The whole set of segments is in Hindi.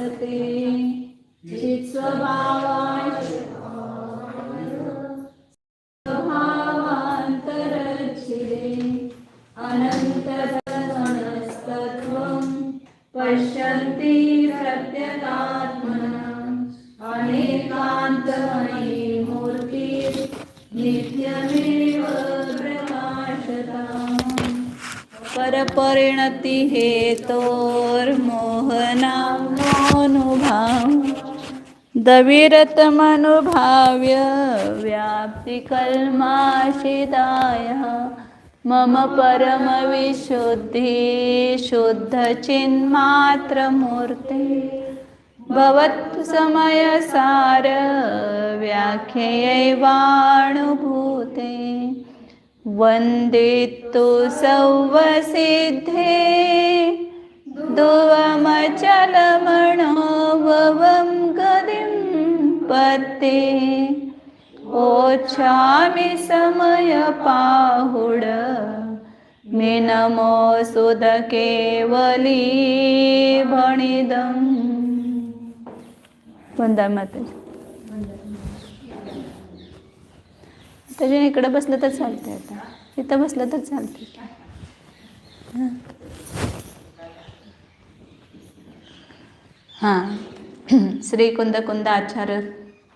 भासते चित्स्वभावाय स्वभावान्तरच्छिदे अनन्तगणस्तत्त्वं पश्यन्ति प्रत्यगात्मना अनेकान्तमयी मूर्तिः नित्यमेव प्रकाशताम् परपरिणति हेतोर्मोहनामोनुभाव दविरतमनुभाव्य व्याप्तिकल्माशिदाय मम परमविशुद्धि शुद्धचिन्मात्रमूर्ते भवतु समयसार व्याख्यैवानुभूते वन्दितु सौवसिद्धे दुवमचलमणोभवं गतिं पत्ते ओच्छामि समयपाहुड मे नमो सुधकेवली भणिदम् वंदा माताजी त्याच्या इकडे बसलं तर चालतंय आता इथं बसलं तर चालतंय हाँ श्री कुंद कुंद आचार्य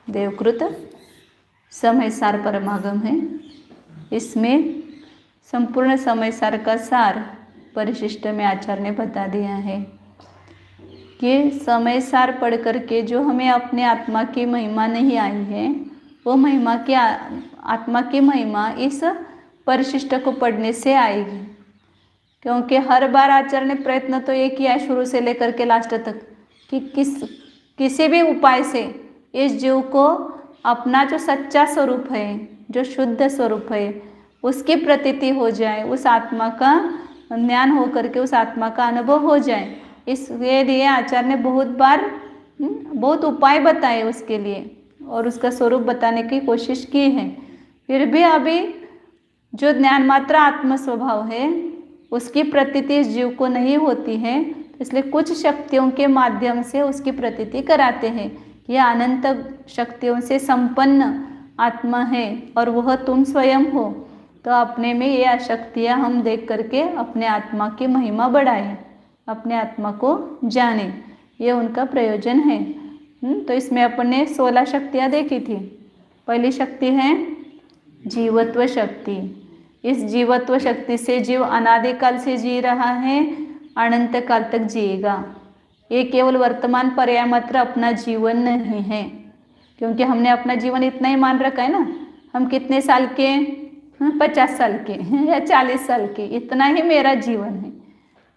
देवकृत समय सार परमागम है। इसमें संपूर्ण समय सार का सार परिशिष्ट में आचार्य ने बता दिया है कि समय सार पढ़ करके जो हमें अपने आत्मा की महिमा नहीं आई है वो महिमा की आत्मा की महिमा इस परिशिष्ट को पढ़ने से आएगी। क्योंकि हर बार आचार्य ने प्रयत्न तो ये किया शुरू से लेकर के लास्ट तक कि किसी भी उपाय से इस जीव को अपना जो सच्चा स्वरूप है जो शुद्ध स्वरूप है उसकी प्रतीति हो जाए, उस आत्मा का ज्ञान हो करके उस आत्मा का अनुभव हो जाए। इसके लिए आचार्य ने बहुत उपाय बताए उसके लिए और उसका स्वरूप बताने की कोशिश की है। फिर भी अभी जो ज्ञान मात्र आत्म स्वभाव है उसकी प्रतीति इस जीव को नहीं होती है, इसलिए कुछ शक्तियों के माध्यम से उसकी प्रतीति कराते हैं। यह अनंत शक्तियों से संपन्न आत्मा है और वह तुम स्वयं हो, तो अपने में ये शक्तियाँ हम देख करके अपने आत्मा की महिमा बढ़ाएं, अपने आत्मा को जानें, ये उनका प्रयोजन है। तो इसमें अपन ने 16 शक्तियाँ देखी थी। पहली शक्ति है जीवत्व शक्ति। इस जीवत्व शक्ति से जीव अनादिकाल से जी रहा है, अनंत काल तक जिएगा। ये केवल वर्तमान पर्याय मात्र अपना जीवन नहीं है, क्योंकि हमने अपना जीवन इतना ही मान रखा है ना। हम कितने साल के 50 साल के या 40 साल के, इतना ही मेरा जीवन है।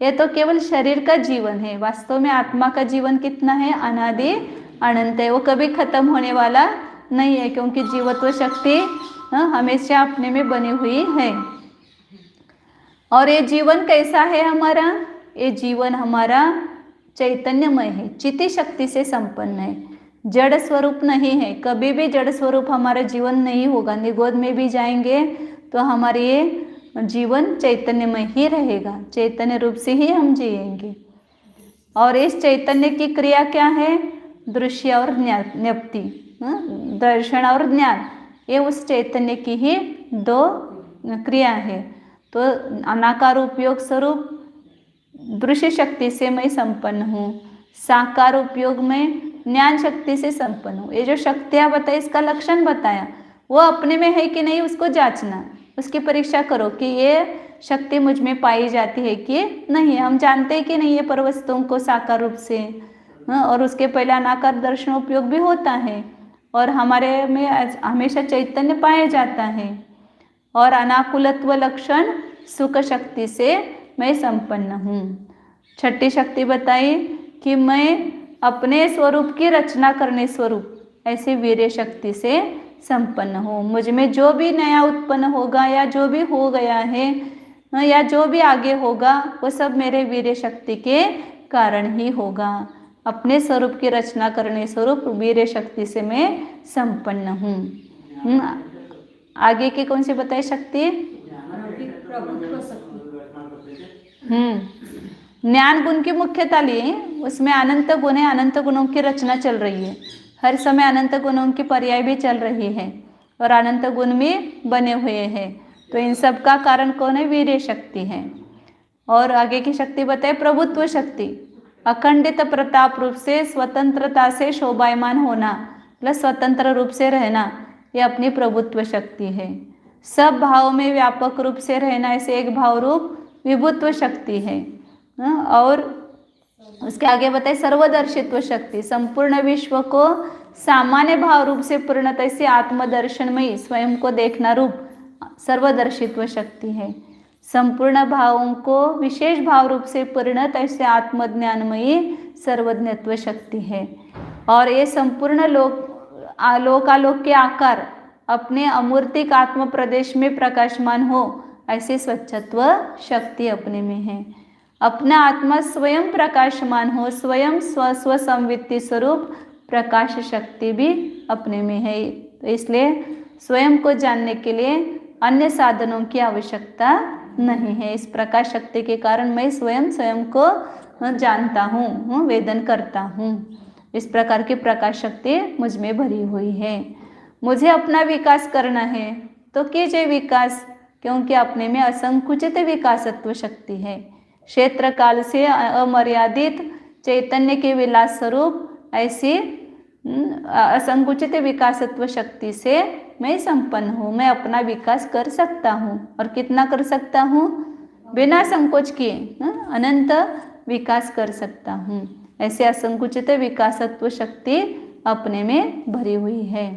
ये तो केवल शरीर का जीवन है। वास्तव में आत्मा का जीवन कितना है? अनादि अनंत है, वो कभी खत्म होने वाला नहीं है, क्योंकि जीवत्व शक्ति हमेशा अपने में बनी हुई है। और ये जीवन कैसा है हमारा? ये जीवन हमारा चैतन्यमय है, चिति शक्ति से संपन्न है, जड़ स्वरूप नहीं है। कभी भी जड़ स्वरूप हमारा जीवन नहीं होगा। निगोद में भी जाएंगे तो हमारे ये जीवन चैतन्यमय ही रहेगा, चैतन्य रूप से ही हम जिएंगे। और इस चैतन्य की क्रिया क्या है? दृश्य और ज्ञप्ति, दर्शन और ज्ञान, ये उस चैतन्य की ही 2 क्रिया है। तो अनाकार उपयोग स्वरूप दृश्य शक्ति से मैं संपन्न हूँ, साकार उपयोग में ज्ञान शक्ति से संपन्न हूँ। ये जो शक्तियाँ बताई, इसका लक्षण बताया, वो अपने में है कि नहीं उसको जांचना, उसकी परीक्षा करो कि ये शक्ति मुझ में पाई जाती है कि नहीं। हम जानते हैं कि नहीं ये पर वस्तुओं को साकार रूप से, और उसके पहले अनाकार दर्शन उपयोग भी होता है, और हमारे में हमेशा चैतन्य पाया जाता है। और अनाकुलत्व लक्षण सुख शक्ति से मैं संपन्न हूँ। छठी शक्ति बताई कि मैं अपने स्वरूप की रचना करने स्वरूप ऐसी वीर्य शक्ति से संपन्न हूँ। मुझ में जो भी नया उत्पन्न होगा या जो भी हो गया है या जो भी आगे होगा, वो सब मेरे वीर्य शक्ति के कारण ही होगा। अपने स्वरूप की रचना करने स्वरूप वीर्य शक्ति से मैं संपन्न हूँ। आगे की कौन सी बताई शक्ति? ज्ञान गुण की मुख्यता लिए, उसमें अनंत गुण है, अनंत गुणों की रचना चल रही है, हर समय अनंत गुणों की पर्याय भी चल रही है और अनंत गुण में बने हुए हैं। तो इन सब का कारण कौन है? वीर्य शक्ति है। और आगे की शक्ति बताए प्रभुत्व शक्ति, अखंडित प्रताप रूप से स्वतंत्रता से शोभायमान होना प्लस स्वतंत्र रूप से रहना, ये अपनी प्रभुत्व शक्ति है। सब भाव में व्यापक रूप से रहना, ऐसे एक भाव रूप विभुत्व शक्ति है। और उसके आगे बताए सर्वदर्शित्व शक्ति, संपूर्ण विश्व को सामान्य भाव रूप से पूर्णतः से आत्मदर्शनमयी स्वयं को देखना रूप सर्वदर्शित्व शक्ति है। संपूर्ण भावों को विशेष भाव रूप से परिणत ऐसे आत्मज्ञानमयी सर्वज्ञत्व शक्ति है। और ये संपूर्ण लोकालोक के आकार अपने अमूर्तिक आत्म प्रदेश में प्रकाशमान हो, ऐसी स्वच्छत्व शक्ति अपने में है। अपना आत्मा स्वयं प्रकाशमान हो, स्वयं स्व संवित्ति स्वरूप प्रकाश शक्ति भी अपने में है। तो इसलिए स्वयं को जानने के लिए अन्य साधनों की आवश्यकता नहीं है। इस प्रकाश शक्ति के कारण मैं स्वयं को जानता हूँ, वेदन करता हूँ। इस प्रकार की प्रकाश शक्ति मुझ में भरी हुई है। मुझे अपना विकास करना है तो कीजिए विकास, क्योंकि अपने में असंकुचित विकासत्व शक्ति है। क्षेत्र काल से अमर्यादित चैतन्य के विलास स्वरूप ऐसी असंकुचित विकासत्व शक्ति से मैं संपन्न हूँ। मैं अपना विकास कर सकता हूँ, और कितना कर सकता हूँ? बिना संकोच किए अनंत विकास कर सकता हूँ। ऐसे असंकुचित विकासत्व शक्ति अपने में भरी हुई है।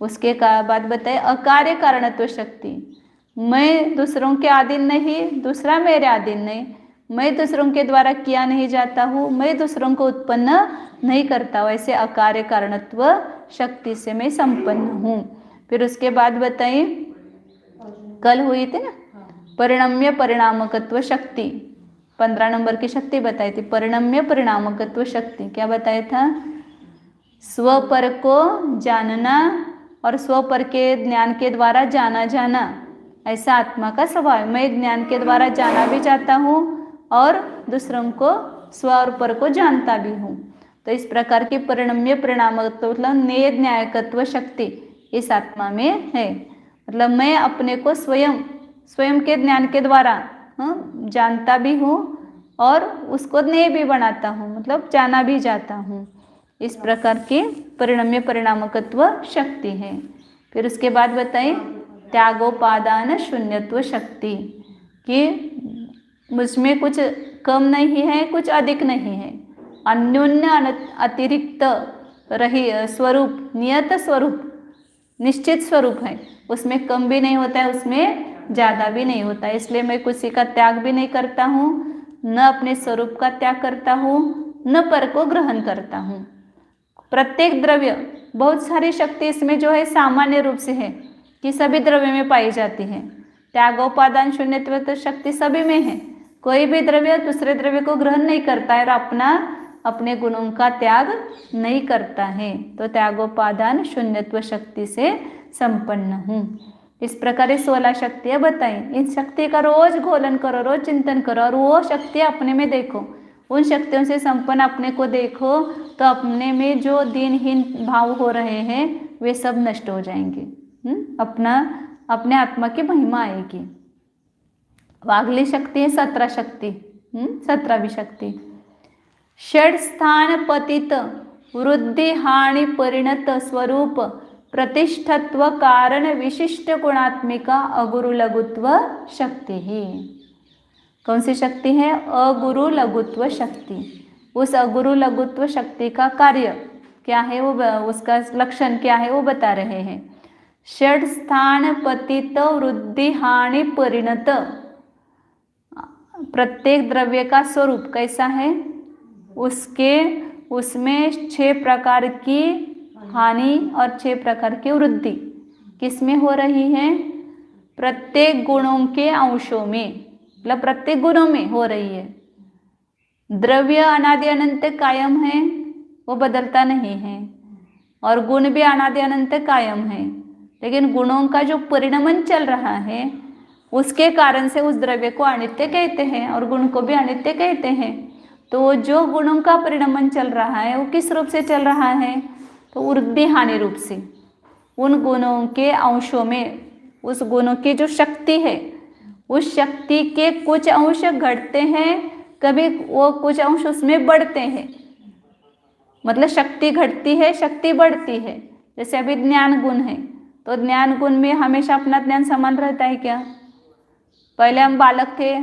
उसके बाद बताए अकार्य कारणत्व शक्ति, मैं दूसरों के अधीन नहीं, दूसरा मेरे अधीन नहीं, मैं दूसरों के द्वारा किया नहीं जाता हूँ, मैं दूसरों को उत्पन्न नहीं करता, वैसे अकार्य कारणत्व शक्ति से मैं संपन्न हूँ। फिर उसके बाद बताइए, कल हुई थी ना परिणम्य परिणामकत्व शक्ति, 15 नंबर की शक्ति बताई थी। परिणम्य परिणामकत्व शक्ति क्या बताया था? स्वपर को जानना और स्वपर के ज्ञान के द्वारा जाना जाना, ऐसा आत्मा का स्वभाव है। मैं ज्ञान के द्वारा जाना भी चाहता हूँ और दूसरों को स्व और पर को जानता भी हूँ। तो इस प्रकार की परिणम्य परिणामकत्व मतलब नेय न्यायकत्व शक्ति इस आत्मा में है। मतलब मैं अपने को स्वयं के ज्ञान के द्वारा जानता भी हूँ और उसको नेय भी बनाता हूँ, मतलब जाना भी जाता हूँ। इस प्रकार की परिणम्य परिणामकत्व शक्ति है। फिर उसके बाद बताइए त्यागोपादान शून्यत्व शक्ति, कि मुझमें कुछ कम नहीं है, कुछ अधिक नहीं है, अन्योन्य अतिरिक्त रही स्वरूप, नियत स्वरूप, निश्चित स्वरूप है। उसमें कम भी नहीं होता है, उसमें ज़्यादा भी नहीं होता है। इसलिए मैं किसी का त्याग भी नहीं करता हूँ, न अपने स्वरूप का त्याग करता हूँ, न पर को ग्रहण करता हूँ। प्रत्येक द्रव्य, बहुत सारी शक्ति इसमें जो है सामान्य रूप से है कि सभी द्रव्य में पाई जाती है। त्यागोपादान शून्यत्व तो शक्ति सभी में है। कोई भी द्रव्य दूसरे द्रव्य को ग्रहण नहीं करता है और अपने गुणों का त्याग नहीं करता है। तो त्यागोपादान शून्यत्व शक्ति से संपन्न हूँ। इस प्रकार 16 शक्तियाँ बताई। इन शक्ति का रोज घोलन करो, रोज चिंतन करो और वो शक्तियाँ अपने में देखो। उन शक्तियों से संपन्न अपने को देखो तो अपने में जो दीनहीन भाव हो रहे हैं वे सब नष्ट हो जाएंगे। अपने आत्मा की महिमा आएगी। अगली शक्ति है 17 शक्ति, 17वीं शक्ति षड स्थान पतित वृद्धि हानि परिणत स्वरूप प्रतिष्ठत्व कारण विशिष्ट गुणात्मिका अगुरु लघुत्व शक्ति ही। कौन सी शक्ति है? अगुरु लघुत्व शक्ति। उस अगुरु लघुत्व शक्ति का कार्य क्या है, वो उसका लक्षण क्या है वो बता रहे हैं। षड स्थान पतित वृद्धि हानि परिणत, प्रत्येक द्रव्य का स्वरूप कैसा है, उसमें 6 प्रकार की हानि और 6 प्रकार की वृद्धि किसमें हो रही है? प्रत्येक गुणों के अंशों में, मतलब प्रत्येक गुणों में हो रही है। द्रव्य अनादि अनंत कायम है, वो बदलता नहीं है, और गुण भी अनादि अनंत कायम है, लेकिन गुणों का जो परिणमन चल रहा है उसके कारण से उस द्रव्य को अनित्य कहते हैं और गुण को भी अनित्य कहते हैं। तो जो गुणों का परिणमन चल रहा है वो किस रूप से चल रहा है? तो वृद्धि हानि रूप से। उन गुणों के अंशों में, उस गुणों की जो शक्ति है, उस शक्ति के कुछ अंश घटते हैं, कभी वो कुछ अंश उसमें बढ़ते हैं। मतलब शक्ति घटती है, शक्ति बढ़ती है। जैसे अभी ज्ञान गुण है, तो ज्ञान गुण में हमेशा अपना ज्ञान समान रहता है क्या? पहले हम बालक थे,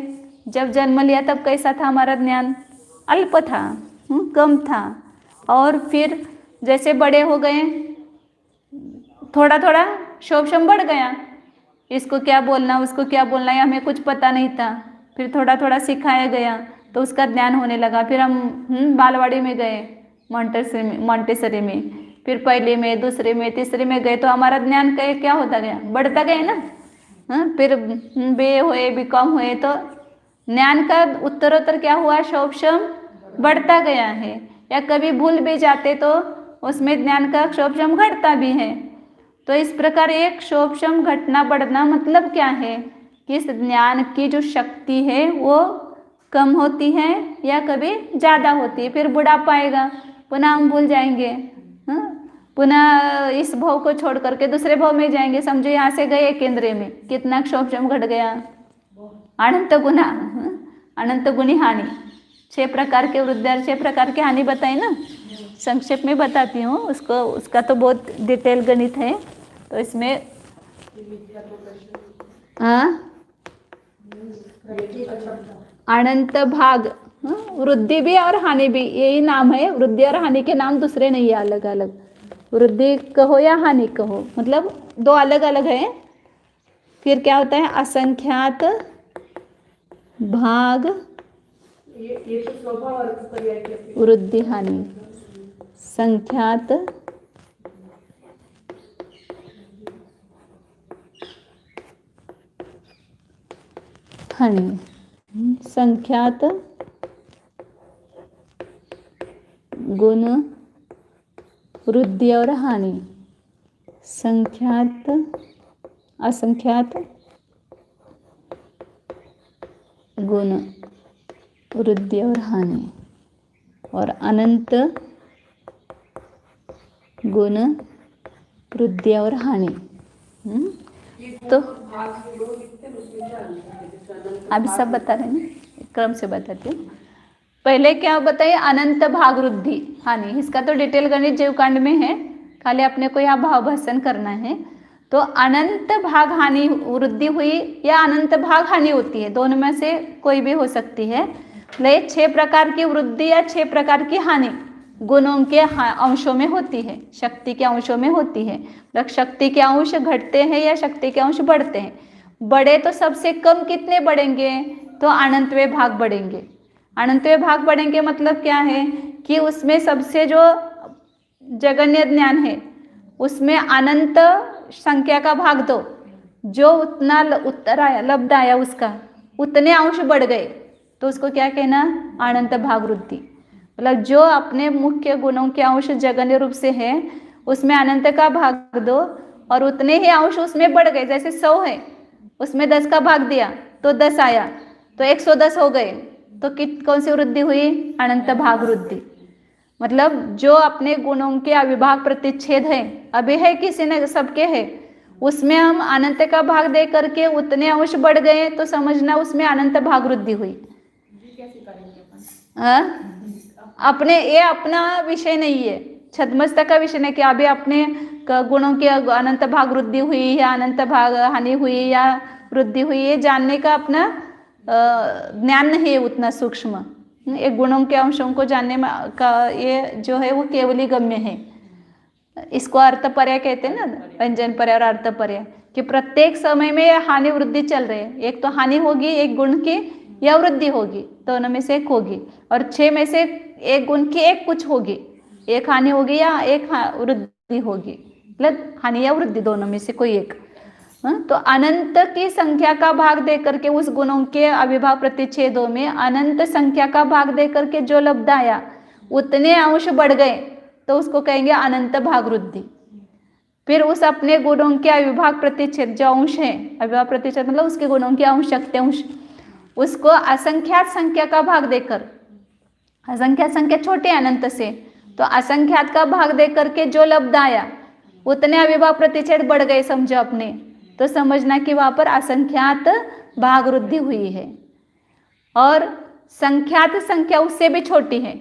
जब जन्म लिया तब कैसा था हमारा ज्ञान? अल्प था, कम था। और फिर जैसे बड़े हो गए, थोड़ा थोड़ा शोभशम बढ़ गया। इसको क्या बोलना, उसको क्या बोलना, ये हमें कुछ पता नहीं था। फिर थोड़ा थोड़ा सिखाया गया तो उसका ज्ञान होने लगा। फिर हम बालवाड़ी में गए, मॉन्टेसरी में, फिर पहले में, दूसरे में, तीसरे में गए, तो हमारा ज्ञान क्या होता गया? बढ़ता गया ना। फिर बे हुए, बीकॉम हुए, तो ज्ञान का उत्तरोत्तर क्या हुआ? शोभशम बढ़ता गया है। या कभी भूल भी जाते तो उसमें ज्ञान का शोभशम घटता भी है। तो इस प्रकार एक शोभशम घटना बढ़ना मतलब क्या है? कि इस ज्ञान की जो शक्ति है वो कम होती है या कभी ज़्यादा होती है। फिर बुढ़ापा आएगा, पुनः हम भूल जाएंगे, पुनः इस भाव को छोड़ करके दूसरे भाव में जाएंगे। समझो यहाँ से गए केंद्र में, कितना शोभशम घट गया? अनंत गुना, अनंत गुणी हानि। 6 प्रकार के वृद्धि और 6 प्रकार की हानि बताई ना, संक्षेप में बताती हूँ। उसका तो बहुत डिटेल गणित है, तो इसमें अनंत भाग, वृद्धि भी और हानि भी, यही नाम है। वृद्धि और हानि के नाम दूसरे नहीं है, अलग अलग। वृद्धि कहो या हानि कहो, मतलब 2 अलग अलग है। फिर क्या होता है? असंख्यात भाग वृद्धि हानि, संख्यात हानि, संख्यात गुण वृद्धि और हानि, संख्यात असंख्यात गुण वृद्धि और हानि, और अनंत गुण वृद्धि और हानि। तो अभी सब बता रहे हैं, क्रम से बताती हूँ। पहले क्या बताइए? अनंत भाग वृद्धि हानि। इसका तो डिटेल गणित जीवकांड में है, खाली अपने को यहाँ भाव भाषण करना है। तो अनंत भाग हानि वृद्धि हुई या अनंत भाग हानि होती है, दोनों में से कोई भी हो सकती है। ले 6 प्रकार की वृद्धि या 6 प्रकार की हानि गुणों के अंशों में होती है, शक्ति के अंशों में होती है। मतलब शक्ति के अंश घटते हैं या शक्ति के अंश बढ़ते हैं। बढ़े तो सबसे कम कितने बढ़ेंगे? तो अनंतवें भाग बढ़ेंगे। अनंतवें भाग बढ़ेंगे मतलब क्या है? कि उसमें सबसे जो जगन्य ज्ञान है उसमें अनंत संख्या का भाग दो, जो उतना उत्तर आया, लब्ध आया, उसका उतने अंश बढ़ गए, तो उसको क्या कहना? अनंत भाग वृद्धि। मतलब जो अपने मुख्य गुणों के अंश जगन्य रूप से है उसमें अनंत का भाग दो और उतने ही अंश उसमें बढ़ गए। जैसे 100 है, उसमें 10 का भाग दिया तो 10 आया, तो 110 हो गए। तो कौन सी वृद्धि हुई? अनंत भाग वृद्धि। मतलब जो अपने गुणों के अविभाग प्रतिच्छेद है, अभी है किसी ने, सबके है, उसमें हम अनंत का भाग दे करके उतने अंश बढ़ गए तो समझना उसमें अनंत भाग वृद्धि हुई। अपने, ये अपना विषय नहीं है, छद्मस्ता का विषय नहीं कि अभी अपने गुणों की अनंत भाग वृद्धि हुई या अनंत भाग हानि हुई या वृद्धि हुई, ये जानने का अपना ज्ञान नहीं है उतना सूक्ष्म। एक गुणों के अंशों को जानने में का ये जो है वो केवली गम्य है। इसको अर्थपर्य कहते हैं ना, व्यंजन पर्य और अर्थपर्य, कि प्रत्येक समय में हानि वृद्धि चल रही है। एक तो हानि होगी एक गुण की या वृद्धि होगी, दोनों में से एक होगी, और 6 में से एक गुण की एक कुछ होगी, एक हानि होगी या एक वृद्धि होगी, मतलब हानि या वृद्धि दोनों में से कोई एक। तो अनंत की संख्या का भाग दे करके उस गुणों के अविभाव प्रतिच्छेदों में अनंत संख्या का भाग दे करके जो लब्ध आया उतने अंश बढ़ गए तो उसको कहेंगे अनंत भाग वृद्धि। फिर उस अपने गुणों के अविभाग प्रतिच्छेद जो अंश है, अविभाग प्रतिच्छेद मतलब उसके गुणों के अंश शक्ति अंश, उसको असंख्यात संख्या का भाग देकर, असंख्यात संख्या छोटे अनंत से, तो असंख्यात का भाग देकर के जो लब्ध आया उतने अविभाग प्रतिच्छेद बढ़ गए समझो अपने, तो समझना कि वहां पर असंख्यात भाग वृद्धि हुई है। और संख्यात संख्या उससे भी छोटी है,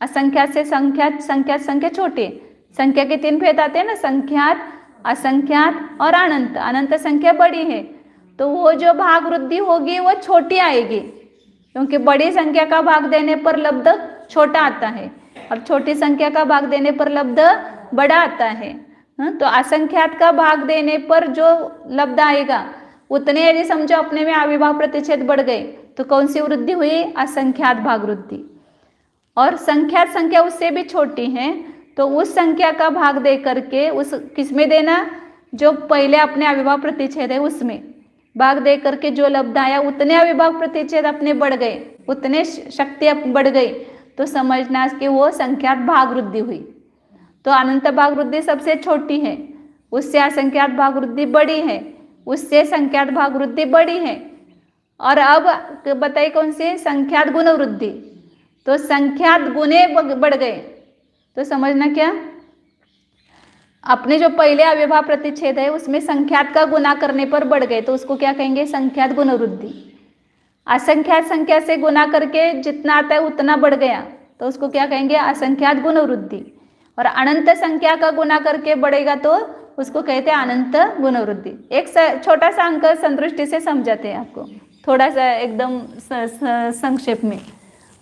असंख्यात से संख्या छोटी है। संख्या के 3 भेद आते हैं ना, संख्यात, असंख्यात और अनंत। अनंत संख्या बड़ी है, तो वो जो भाग वृद्धि होगी वो छोटी आएगी, क्योंकि बड़ी संख्या का भाग देने पर लब्ध छोटा आता है और छोटी संख्या का भाग देने पर लब्ध बड़ा आता है। तो असंख्यात का भाग देने पर जो लब्ध आएगा उतने यदि समझो अपने में अविभाग प्रतिच्छेद बढ़ गए तो कौन सी वृद्धि हुई? असंख्यात भाग वृद्धि। और संख्यात संख्या उससे भी छोटी है, तो उस संख्या का भाग दे करके उस किसमें देना? जो पहले अपने अविभाग प्रतिच्छेद है उसमें भाग दे करके जो लब्ध आया उतने अविभाग प्रतिच्छेद अपने बढ़ गए, उतने शक्ति बढ़ गई, तो समझना कि वो संख्यात भाग वृद्धि हुई। तो अनंत भाग वृद्धि सबसे छोटी है, उससे असंख्यात भाग वृद्धि बड़ी है, उससे संख्यात भाग वृद्धि बड़ी है। और अब बताइए कौन सी? संख्यात गुण वृद्धि। तो संख्यात गुणे बढ़ गए, तो समझना क्या? अपने जो पहले अविभाग प्रतिच्छेद है उसमें संख्यात का गुना करने पर बढ़ गए, तो उसको क्या कहेंगे? संख्यात गुण वृद्धि। असंख्यात संख्या से गुना करके जितना आता है उतना बढ़ गया, तो उसको क्या कहेंगे? असंख्यात गुण वृद्धि। और अनंत संख्या का गुना करके बढ़ेगा तो उसको कहते हैं अनंत गुण वृद्धि। एक छोटा सा अंक संदृष्टि से समझाते हैं आपको, थोड़ा सा एकदम संक्षेप में।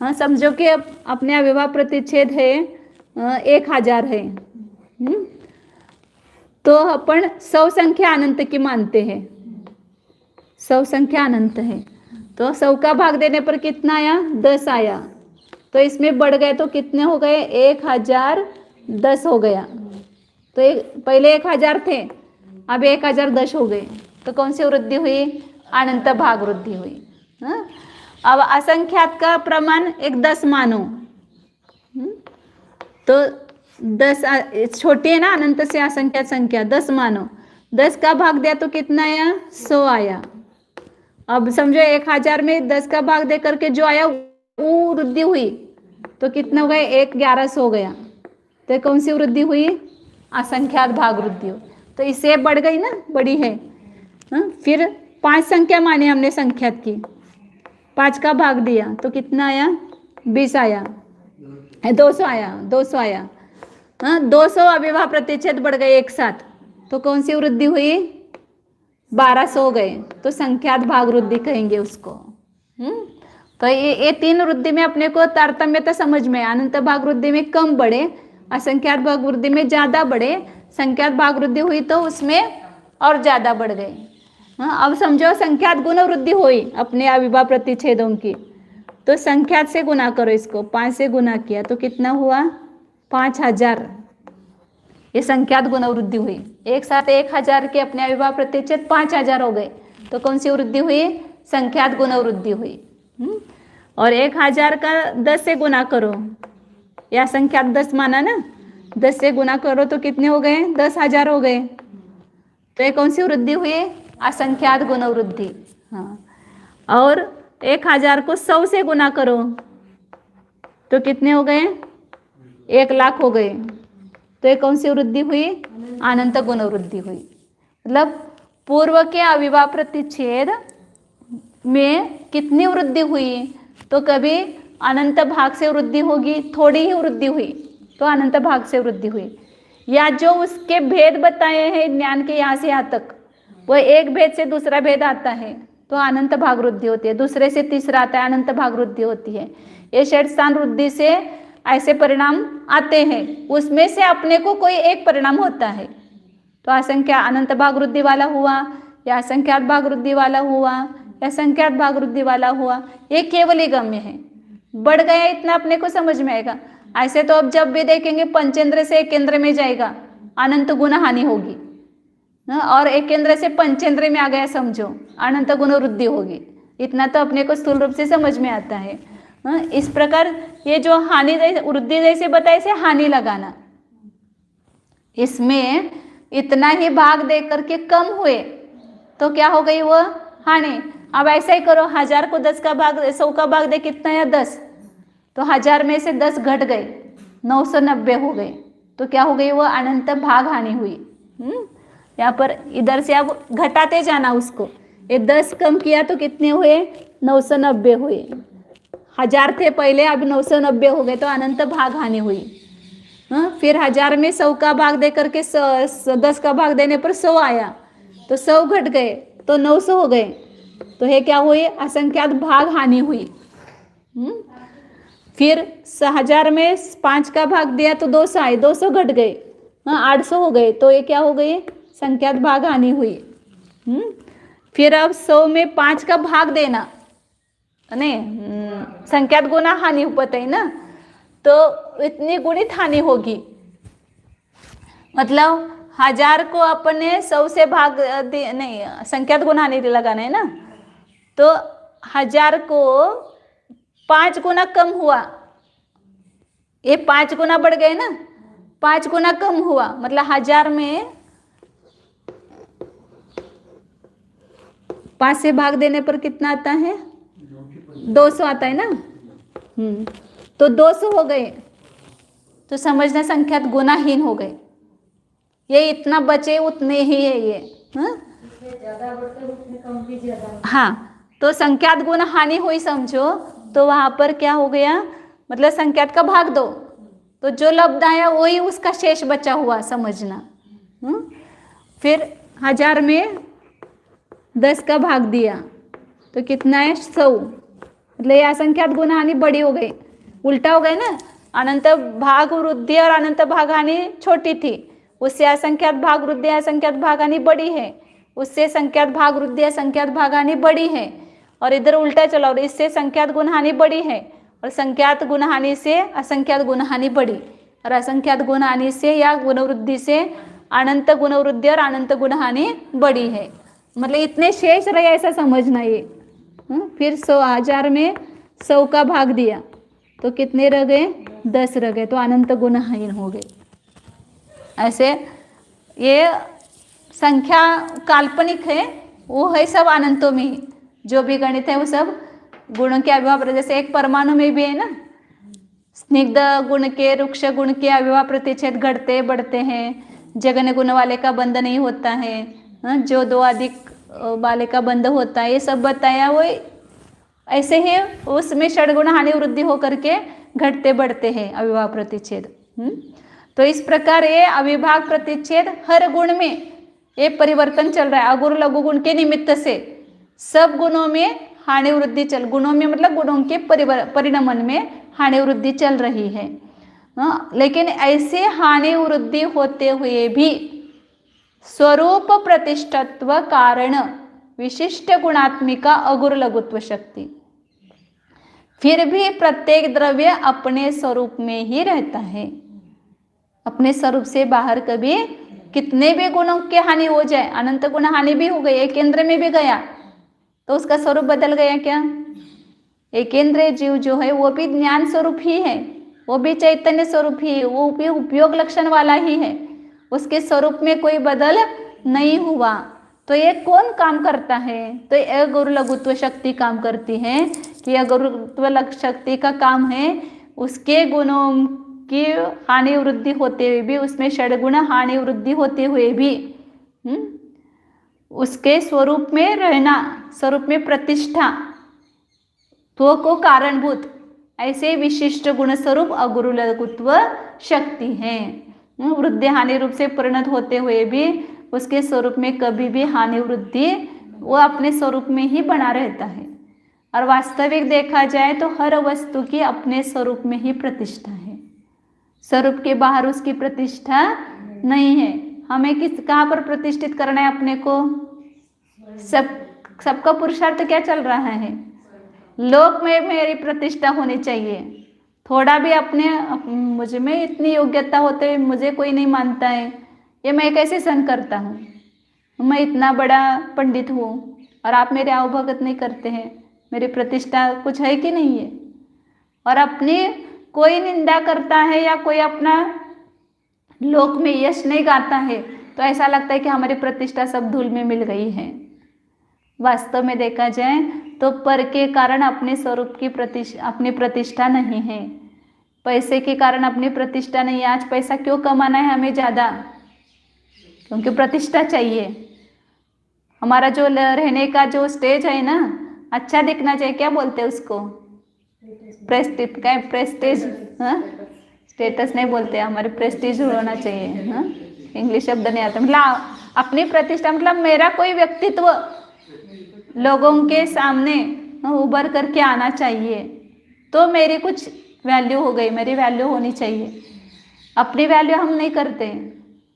हाँ, समझो कि अपने अविभाग प्रतिच्छेद है 1000 है, तो अपन 100 संख्या अनंत की मानते हैं, 100 संख्या अनंत है, तो 100 का भाग देने पर कितना आया? 10 आया, तो इसमें बढ़ गए तो कितने हो गए? 1010 हो गया। तो पहले 1000 थे, अब 1010 हो गए, तो कौन सी वृद्धि हुई? अनंत भाग वृद्धि हुई। हाँ? अब असंख्यात का प्रमाण एक 10 मानो, तो 10 छोटी है ना अनंत से असंख्यात संख्या, 10 मानो, 10 का भाग दिया तो कितना आया? 100 आया। अब समझो 1000 में 10 का भाग दे करके जो आया वो वृद्धि हुई, तो कितना हो गया? 1100 हो गया, तो कौन सी वृद्धि हुई? असंख्यात भाग वृद्धि हो। तो इससे बढ़ गई ना, बड़ी है। फिर 5 संख्या माने हमने संख्यात की, 5 का भाग दिया तो कितना आया? 20 आया, 200 आया, 200 आया। 200 अविभाग प्रतिच्छेद बढ़ गए एक साथ, तो कौन सी वृद्धि हुई? 1200 हो गए, तो संख्यात भाग वृद्धि कहेंगे उसको। तो ये 3 वृद्धि में अपने को तारतम्यता समझ में, अनंत भाग वृद्धि में कम बढ़े, असंख्यात भाग वृद्धि में ज्यादा बढ़े, संख्यात भाग वृद्धि हुई तो उसमें और ज्यादा बढ़ गए। अब समझो संख्यात गुण वृद्धि हुई अपने अविभाग प्रतिच्छेदों की, तो संख्यात से गुना करो, इसको 5 से गुना किया तो कितना हुआ? 5000। ये संख्यात गुण वृद्धि हुई। एक साथ 1000 के अपने अविभाग प्रतिच्छेद 5000 हो गए, तो कौन सी वृद्धि हुई? संख्यात गुण वृद्धि हुई। और 1000 का 10 से गुना करो, या संख्यात 10 माना ना, 10 से गुना करो तो कितने हो गए? 10,000 हो गए, तो ये कौन सी वृद्धि हुई? असंख्यात गुण वृद्धि। हाँ, और 1000 को 100 से गुना करो तो कितने हो गए? 1,00,000 हो गए, तो ये कौन सी वृद्धि हुई? अनंत गुण वृद्धि हुई। मतलब पूर्व के अविभाग प्रतिच्छेद में कितनी वृद्धि हुई? तो कभी अनंत भाग से वृद्धि होगी, थोड़ी ही वृद्धि हुई तो अनंत भाग से वृद्धि हुई, या जो उसके भेद बताए हैं ज्ञान के यहाँ से यहाँ तक, वो एक भेद से दूसरा भेद आता है तो अनंत भाग वृद्धि होती है, दूसरे से तीसरा आता है अनंत भाग वृद्धि होती है। ये षट स्थान वृद्धि से ऐसे परिणाम आते हैं, उसमें से अपने को कोई एक परिणाम होता है, तो असंख्या अनंत भाग वृद्धि वाला हुआ, या असंख्यात भाग वृद्धि वाला हुआ, या संख्यात भाग वृद्धि वाला हुआ, ये केवल ही गम्य है। बढ़ गया इतना अपने को समझ में आएगा। ऐसे तो अब जब भी देखेंगे पंचेंद्र से एक केंद्र में जाएगा, अनंत गुण हानि होगी, और एक केंद्र से पंचेंद्र में आ गया समझो, अनंत गुण वृद्धि होगी। इतना तो अपने को स्थूल रूप से समझ में आता है। इस प्रकार ये जो हानि वृद्धि जैसे बताए, इसे हानि लगाना, इसमें इतना ही भाग दे करके कम हुए तो क्या हो गई वो हानि। अब ऐसा ही करो, 1000 को 10 का भाग 100 का भाग दे कितना है 10, तो 1000 में से 10 घट गए 990 हो गए, तो क्या हो गई वो अनंत भाग हानि हुई। यहाँ पर इधर से अब घटाते जाना उसको, ये 10 कम किया तो कितने हुए 990 हुए, 1000 थे पहले अब 990 हो गए तो अनंत भाग हानि हुई। फिर 1000 में 100 का भाग दे करके 10 का भाग देने पर 100 आया तो 100 घट गए तो 900 हो गए, तो ये क्या हुई असंख्यात भाग हानि हुई। फिर 1000 में 5 का भाग दिया तो 200 आए, 200 घट गए 800 हो गए, तो ये क्या हो गई संख्यात भाग हानि हुई। फिर अब 100 में 5 का भाग देना नहीं, संख्यात गुना हानि उपत है ना, तो इतनी गुणित हानि होगी। मतलब 1000 को अपने 100 से भाग नहीं, संख्यात गुना हानि लगाना है ना, तो 1000 को 5 गुना कम हुआ, ये 5 गुना बढ़ गए ना, 5 गुना कम हुआ, मतलब 1000 में 5 से भाग देने पर कितना आता है 200 आता है ना। तो 200 हो गए, तो समझना संख्यात गुनाहीन हो गए, ये इतना बचे उतने ही है ये। ज्यादा बढ़ते उतने कम भी ज्यादा। हाँ, तो संख्यात गुण हानि हुई समझो, तो वहां पर क्या हो गया, मतलब संख्यात का भाग दो तो जो लब्ध आया वही उसका शेष बचा हुआ समझना। फिर 1000 में 10 का भाग दिया तो कितना है 100, मतलब ये असंख्यात गुण हानि बड़ी हो गई, उल्टा हो गए ना, अनंत भाग वृद्धि और अनंत भाग हानि छोटी थी, उससे असंख्यात भाग वृद्धि असंख्यात भाग हानि बड़ी है, उससे संख्यात भाग वृद्धि असंख्यात भाग हानि बड़ी है, और इधर उल्टा चला, और इससे संख्यात गुण हानि बड़ी है और संख्यात गुण हानि से असंख्यात गुण हानि बड़ी, और असंख्यात गुण हानि से या गुण वृद्धि से अनंत गुण वृद्धि और अनंत गुण हानि बड़ी है, मतलब इतने शेष रहे ऐसा समझना ये। फिर 1000 में 100 का भाग दिया तो कितने रह गए 10 रह गए, तो अनंत गुणहीन हो गए। ऐसे ये संख्या काल्पनिक है, वो है सब अनंतों में ही, जो भी गणित है वो सब गुणों के अभिभाव, जैसे एक परमाणु में भी है ना, स्निग्ध गुण के रुक्ष गुण के अभिभाव प्रतिच्छेद घटते बढ़ते हैं, जघन्य गुण वाले का बंध नहीं होता है, जो 2 अधिक वाले का बंध होता है, ये सब बताया। वो ऐसे ही उसमें षडगुण हानि वृद्धि होकर के घटते बढ़ते हैं अविभाग प्रतिच्छेद। तो इस प्रकार ये अविभाग प्रतिच्छेद हर गुण में ये परिवर्तन चल रहा है, अगुण लघु गुण के निमित्त से सब गुणों में हानि वृद्धि चल, गुणों में मतलब गुणों के परिणमन में हानि वृद्धि चल रही है। लेकिन ऐसे हानि वृद्धि होते हुए भी स्वरूप प्रतिष्ठत्व कारण विशिष्ट गुणात्मिका अगुर लघुत्व शक्ति, फिर भी प्रत्येक द्रव्य अपने स्वरूप में ही रहता है, अपने स्वरूप से बाहर कभी कितने भी गुणों की हानि हो जाए, अनंत गुण हानि भी हो गई, एक केंद्र में भी गया तो उसका स्वरूप बदल गया क्या? एक केंद्रीय जीव जो है वो भी ज्ञान स्वरूप ही है, वो भी चैतन्य स्वरूप ही है, वो भी उपयोग लक्षण वाला ही है, उसके स्वरूप में कोई बदल नहीं हुआ। तो ये कौन काम करता है? तो ये गुरु लघुत्व शक्ति काम करती है, कि यह गुरुत्व शक्ति का काम है उसके गुणों की हानि वृद्धि होते हुए भी, उसमें षडगुण हानि वृद्धि होते हुए भी उसके स्वरूप में रहना, स्वरूप में प्रतिष्ठा, तो को कारणभूत ऐसे विशिष्ट गुण स्वरूप अगुरु लघुत्व शक्ति है। वृद्धि हानि रूप से परिणत होते हुए भी उसके स्वरूप में कभी भी हानि वृद्धि वो अपने स्वरूप में ही बना रहता है। और वास्तविक देखा जाए तो हर वस्तु की अपने स्वरूप में ही प्रतिष्ठा है, स्वरूप के बाहर उसकी प्रतिष्ठा नहीं है। हमें कहाँ पर प्रतिष्ठित करना है अपने को? सबका पुरुषार्थ क्या चल रहा है? लोक में मेरी प्रतिष्ठा होनी चाहिए, थोड़ा भी अपने मुझ में इतनी योग्यता होते हुए मुझे कोई नहीं मानता है, ये मैं कैसे सहन करता हूँ? मैं इतना बड़ा पंडित हूँ और आप मेरे आवभगत नहीं करते हैं, मेरी प्रतिष्ठा कुछ है कि नहीं है? और अपनी कोई निंदा करता है या कोई अपना लोक में यश नहीं गाता है तो तो ऐसा लगता है कि हमारी प्रतिष्ठा सब धूल में मिल गई है। वास्तव में देखा जाए तो पर के कारण अपने स्वरूप की अपनी प्रतिष्ठा नहीं है, पैसे के कारण अपनी प्रतिष्ठा नहीं है। आज पैसा क्यों कमाना है हमें ज़्यादा? क्योंकि प्रतिष्ठा चाहिए। हमारा जो रहने का जो स्टेज है ना, अच्छा दिखना चाहिए। क्या बोलते हैं उसको? प्रेस्टिज। क्या प्रेस्टिज? हाँ, स्टेटस नहीं बोलते, हमारे प्रेस्टीज होना चाहिए। हाँ, इंग्लिश शब्द नहीं आता। मतलब अपनी प्रतिष्ठा, मतलब मेरा कोई व्यक्तित्व लोगों के सामने उभर करके आना चाहिए, तो मेरी कुछ वैल्यू हो गई, मेरी वैल्यू होनी चाहिए। अपनी वैल्यू हम नहीं करते,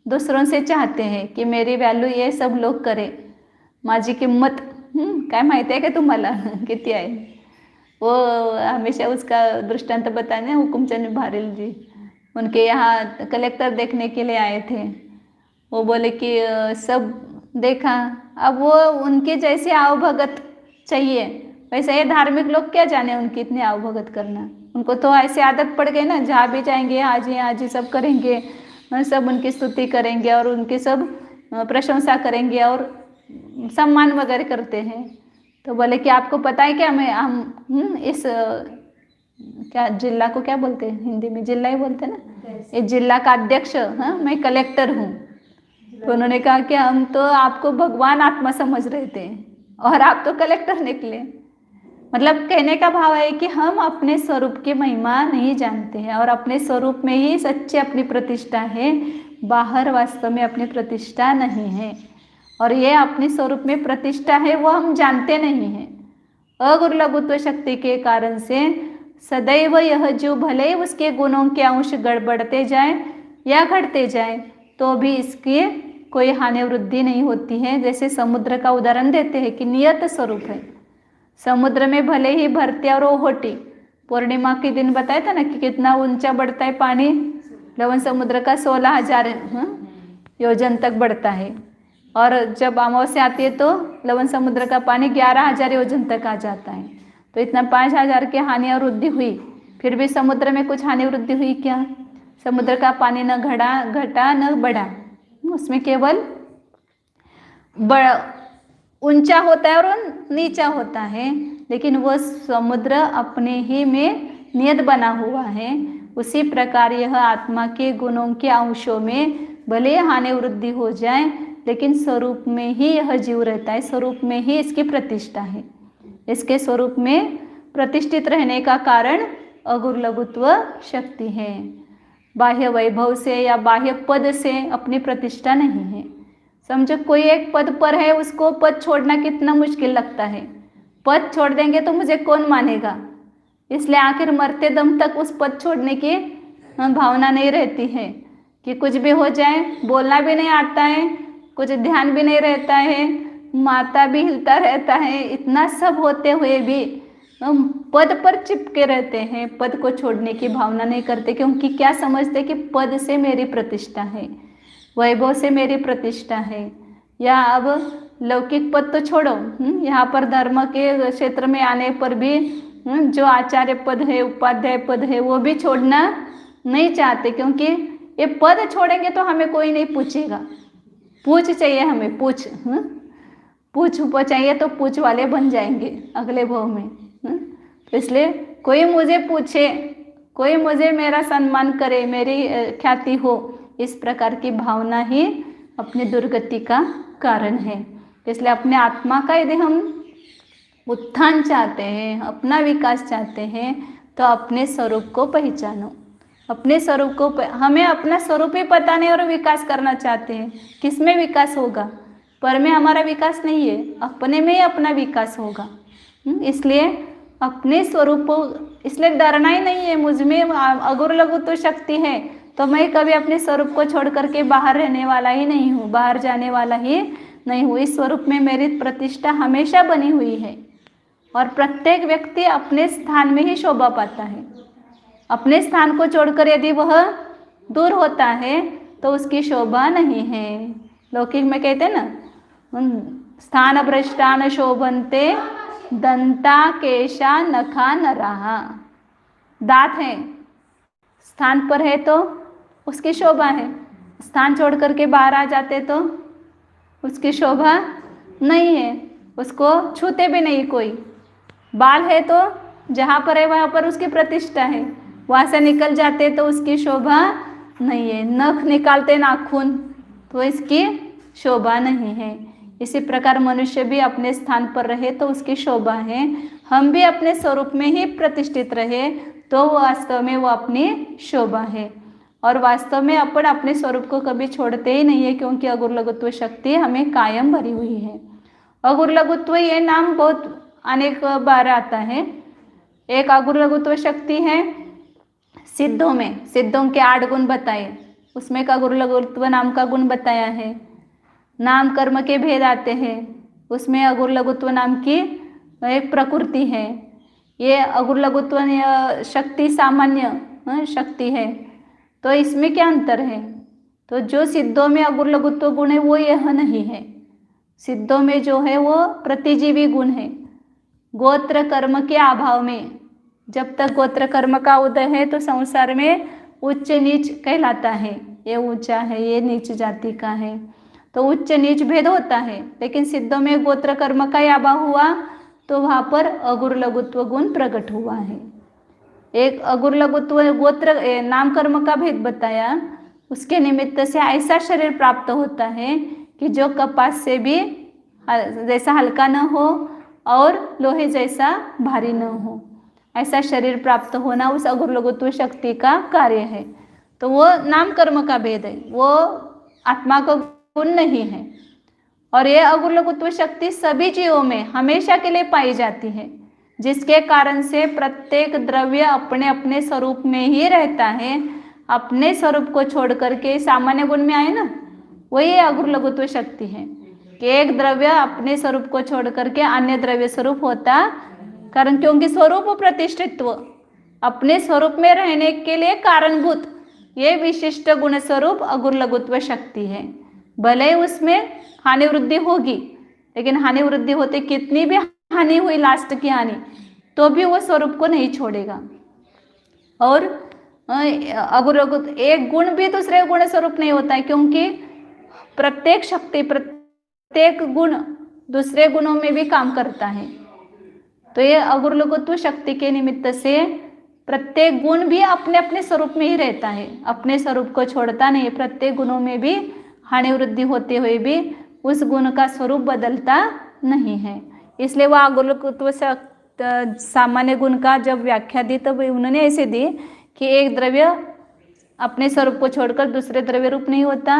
दूसरों से चाहते हैं कि मेरी वैल्यू ये सब लोग करें। माझी किंमत काय माहिती आहे का तुम्हाला किती आहे? वो हमेशा उसका दृष्टांत बताने हुकुमचंद भारेल जी, उनके यहाँ कलेक्टर देखने के लिए आए थे। वो बोले कि सब देखा, अब वो उनके जैसे आवभगत चाहिए। वैसे ये धार्मिक लोग क्या जाने उनकी इतनी आवभगत करना। उनको तो ऐसे आदत पड़ गई ना, जहाँ भी जाएंगे हाजी सब करेंगे, सब उनकी स्तुति करेंगे और उनकी सब प्रशंसा करेंगे और सम्मान वगैरह करते हैं। तो बोले कि आपको पता है क्या, हम इस क्या जिला को क्या बोलते हैं हिंदी में? जिला ही बोलते हैं ना। इस जिला का अध्यक्ष, हाँ, मैं कलेक्टर हूँ। तो उन्होंने कहा कि हम तो आपको भगवान आत्मा समझ रहे थे और आप तो कलेक्टर निकले। मतलब कहने का भाव है कि हम अपने स्वरूप की महिमा नहीं जानते हैं और अपने स्वरूप में ही सच्ची अपनी प्रतिष्ठा है, बाहर वास्तव में अपनी प्रतिष्ठा नहीं है। और ये अपने स्वरूप में प्रतिष्ठा है वो हम जानते नहीं हैं। अगुरु लघुत्व शक्ति के कारण से सदैव यह जो भले उसके गुणों के अंश गड़बड़ते जाए या घटते जाए तो भी इसकी कोई हानि वृद्धि नहीं होती है। जैसे समुद्र का उदाहरण देते हैं कि नियत स्वरूप है। समुद्र में भले ही भरती और ओहोटी, पूर्णिमा के दिन बताया था ना कि कितना ऊंचा बढ़ता है पानी। लवण समुद्र का 16,000 योजन तक बढ़ता है और जब अमावस्या आती है तो लवण समुद्र का पानी 11,000 योजन तक आ जाता है। तो इतना 5,000 की हानि और वृद्धि हुई, फिर भी समुद्र में कुछ हानि वृद्धि हुई क्या? समुद्र का पानी न घटा न बढ़ा, उसमें केवल ऊंचा होता है और नीचा होता है, लेकिन वह समुद्र अपने ही में नियत बना हुआ है। उसी प्रकार यह आत्मा के गुणों के अंशों में भले हानि वृद्धि हो जाए, लेकिन स्वरूप में ही यह जीव रहता है, स्वरूप में ही इसकी प्रतिष्ठा है। इसके स्वरूप में प्रतिष्ठित रहने का कारण अगुरु लघुत्व शक्ति है। बाह्य वैभव से या बाह्य पद से अपनी प्रतिष्ठा नहीं है। समझो कोई एक पद पर है, उसको पद छोड़ना कितना मुश्किल लगता है। पद छोड़ देंगे तो मुझे कौन मानेगा, इसलिए आखिर मरते दम तक उस पद छोड़ने की भावना नहीं रहती है कि कुछ भी हो जाए। बोलना भी नहीं आता है, कुछ ध्यान भी नहीं रहता है, माथा भी हिलता रहता है, इतना सब होते हुए भी हम पद पर चिपके रहते हैं, पद को छोड़ने की भावना नहीं करते। क्योंकि क्या समझते कि पद से मेरी प्रतिष्ठा है, वैभव से मेरी प्रतिष्ठा है। या अब लौकिक पद तो छोड़ो, यहाँ पर धर्म के क्षेत्र में आने पर भी जो आचार्य पद है, उपाध्याय पद है, वो भी छोड़ना नहीं चाहते। क्योंकि ये पद छोड़ेंगे तो हमें कोई नहीं पूछेगा। पूछ चाहिए हमें, पूछ चाहिए तो पूछ वाले बन जाएंगे अगले भाव में। तो इसलिए कोई मुझे पूछे, कोई मुझे मेरा सम्मान करे, मेरी ख्याति हो, इस प्रकार की भावना ही अपनी दुर्गति का कारण है। इसलिए अपने आत्मा का यदि हम उत्थान चाहते हैं, अपना विकास चाहते हैं, तो अपने स्वरूप को पहचानो। अपने स्वरूप को हमें अपना स्वरूप ही पता नहीं और विकास करना चाहते हैं। किस में विकास होगा? पर में हमारा विकास नहीं है, अपने में ही अपना विकास होगा। इसलिए अपने स्वरूप, इसलिए डरना ही नहीं है। मुझ में अगुरु लघुत्व शक्ति है तो मैं कभी अपने स्वरूप को छोड़ करके बाहर रहने वाला ही नहीं हूँ, बाहर जाने वाला ही नहीं हूँ। इस स्वरूप में मेरी प्रतिष्ठा हमेशा बनी हुई है और प्रत्येक व्यक्ति अपने स्थान में ही शोभा पाता है। अपने स्थान को छोड़कर यदि वह दूर होता है तो उसकी शोभा नहीं है। लौकिक में कहते हैं ना, स्थान भ्रष्टा न शोभन्ते दंता केशा नखा नराहा। दांत है, स्थान पर है तो उसकी शोभा है, स्थान छोड़ करके बाहर आ जाते तो उसकी शोभा नहीं है, उसको छूते भी नहीं कोई। बाल है तो जहाँ पर है वहाँ पर उसकी प्रतिष्ठा है, वहाँ से निकल जाते तो उसकी शोभा नहीं है। नख निकालते नाखून तो इसकी शोभा नहीं है। इसी प्रकार मनुष्य भी अपने स्थान पर रहे तो उसकी शोभा है। हम भी अपने स्वरूप में ही प्रतिष्ठित रहे तो वास्तव में वो अपनी शोभा है। और वास्तव में अपन अपने स्वरूप को कभी छोड़ते ही नहीं है, क्योंकि अगुर लघुत्व शक्ति हमें कायम भरी हुई है। अगुर लघुत्व ये नाम बहुत अनेक बार आता है। एक अगुर लघुत्व शक्ति है सिद्धों में, सिद्धों के 8 गुण बताए, उसमें एक अगुर लघुत्व नाम का गुण बताया है। नाम कर्म के भेद आते हैं, उसमें अगुर लघुत्व नाम की एक प्रकृति है। ये अगुर लघुत्व शक्ति सामान्य शक्ति है। तो इसमें क्या अंतर है? तो जो सिद्धों में अगुर लघुत्व गुण है वो यह नहीं है। सिद्धों में जो है वो प्रतिजीवी गुण है। गोत्र कर्म के अभाव में, जब तक गोत्र कर्म का उदय है तो संसार में उच्च नीच कहलाता है। ये ऊंचा है, ये नीच जाति का है, तो उच्च नीच भेद होता है। लेकिन सिद्धों में गोत्र कर्म का अभाव हुआ तो वहाँ पर अगुर लघुत्व गुण प्रकट हुआ है। एक अगुर लघुत्व गोत्र नाम कर्म का भेद बताया, उसके निमित्त से ऐसा शरीर प्राप्त होता है कि जो कपास से भी जैसा हल्का न हो और लोहे जैसा भारी न हो, ऐसा शरीर प्राप्त होना उस अगुर लघुत्व शक्ति का कार्य है। तो वो नाम कर्म का भेद है, वो आत्मा का गुण नहीं है। और ये अगुर लघुत्व शक्ति सभी जीवों में हमेशा के लिए पाई जाती है, जिसके कारण से प्रत्येक द्रव्य अपने अपने स्वरूप में ही रहता है। अपने स्वरूप को छोड़ करके सामान्य गुण में आए ना, वही अगुर लघुत्व शक्ति है कि एक द्रव्य अपने स्वरूप को छोड़ करके अन्य द्रव्य स्वरूप होता, कारण क्योंकि स्वरूप प्रतिष्ठित्व अपने स्वरूप में रहने के लिए कारणभूत ये विशिष्ट गुण स्वरूप अगुर लघुत्व शक्ति है। भले उसमें हानि वृद्धि होगी, लेकिन हानि वृद्धि होते कितनी भी हानि हुई, लास्ट की हानि, तो भी वो स्वरूप को नहीं छोड़ेगा। और अगुर एक गुण भी दूसरे गुण स्वरूप नहीं होता है, क्योंकि प्रत्येक शक्ति प्रत्येक गुण दूसरे गुणों में भी काम करता है। तो ये अगुर लघुत्व शक्ति के निमित्त से प्रत्येक गुण भी अपने अपने स्वरूप में ही रहता है, अपने स्वरूप को छोड़ता नहीं। प्रत्येक गुणों में भी हानि वृद्धि होते हुए भी उस गुण का स्वरूप बदलता नहीं है। इसलिए वह अगुर लघुत्व सामान्य गुण का जब व्याख्या दी तब उन्होंने ऐसे दी कि एक द्रव्य अपने स्वरूप को छोड़कर दूसरे द्रव्य रूप नहीं होता,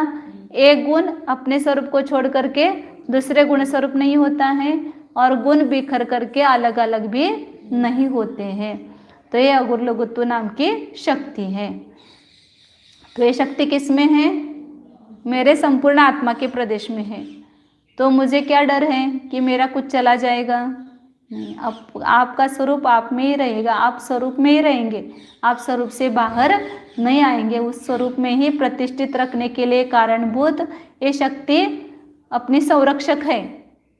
एक गुण अपने स्वरूप को छोड़ करके दूसरे गुण स्वरूप नहीं होता है, और गुण बिखर करके अलग अलग भी नहीं होते हैं। तो ये अगुर लघुत्व नाम की शक्ति है। तो ये शक्ति किस में है? मेरे संपूर्ण आत्मा के प्रदेश में है। तो मुझे क्या डर है कि मेरा कुछ चला जाएगा? नहीं, आपका स्वरूप आप में ही रहेगा, आप स्वरूप में ही रहेंगे, आप स्वरूप से बाहर नहीं आएंगे। उस स्वरूप में ही प्रतिष्ठित रखने के लिए कारणभूत ये शक्ति अपनी संरक्षक है।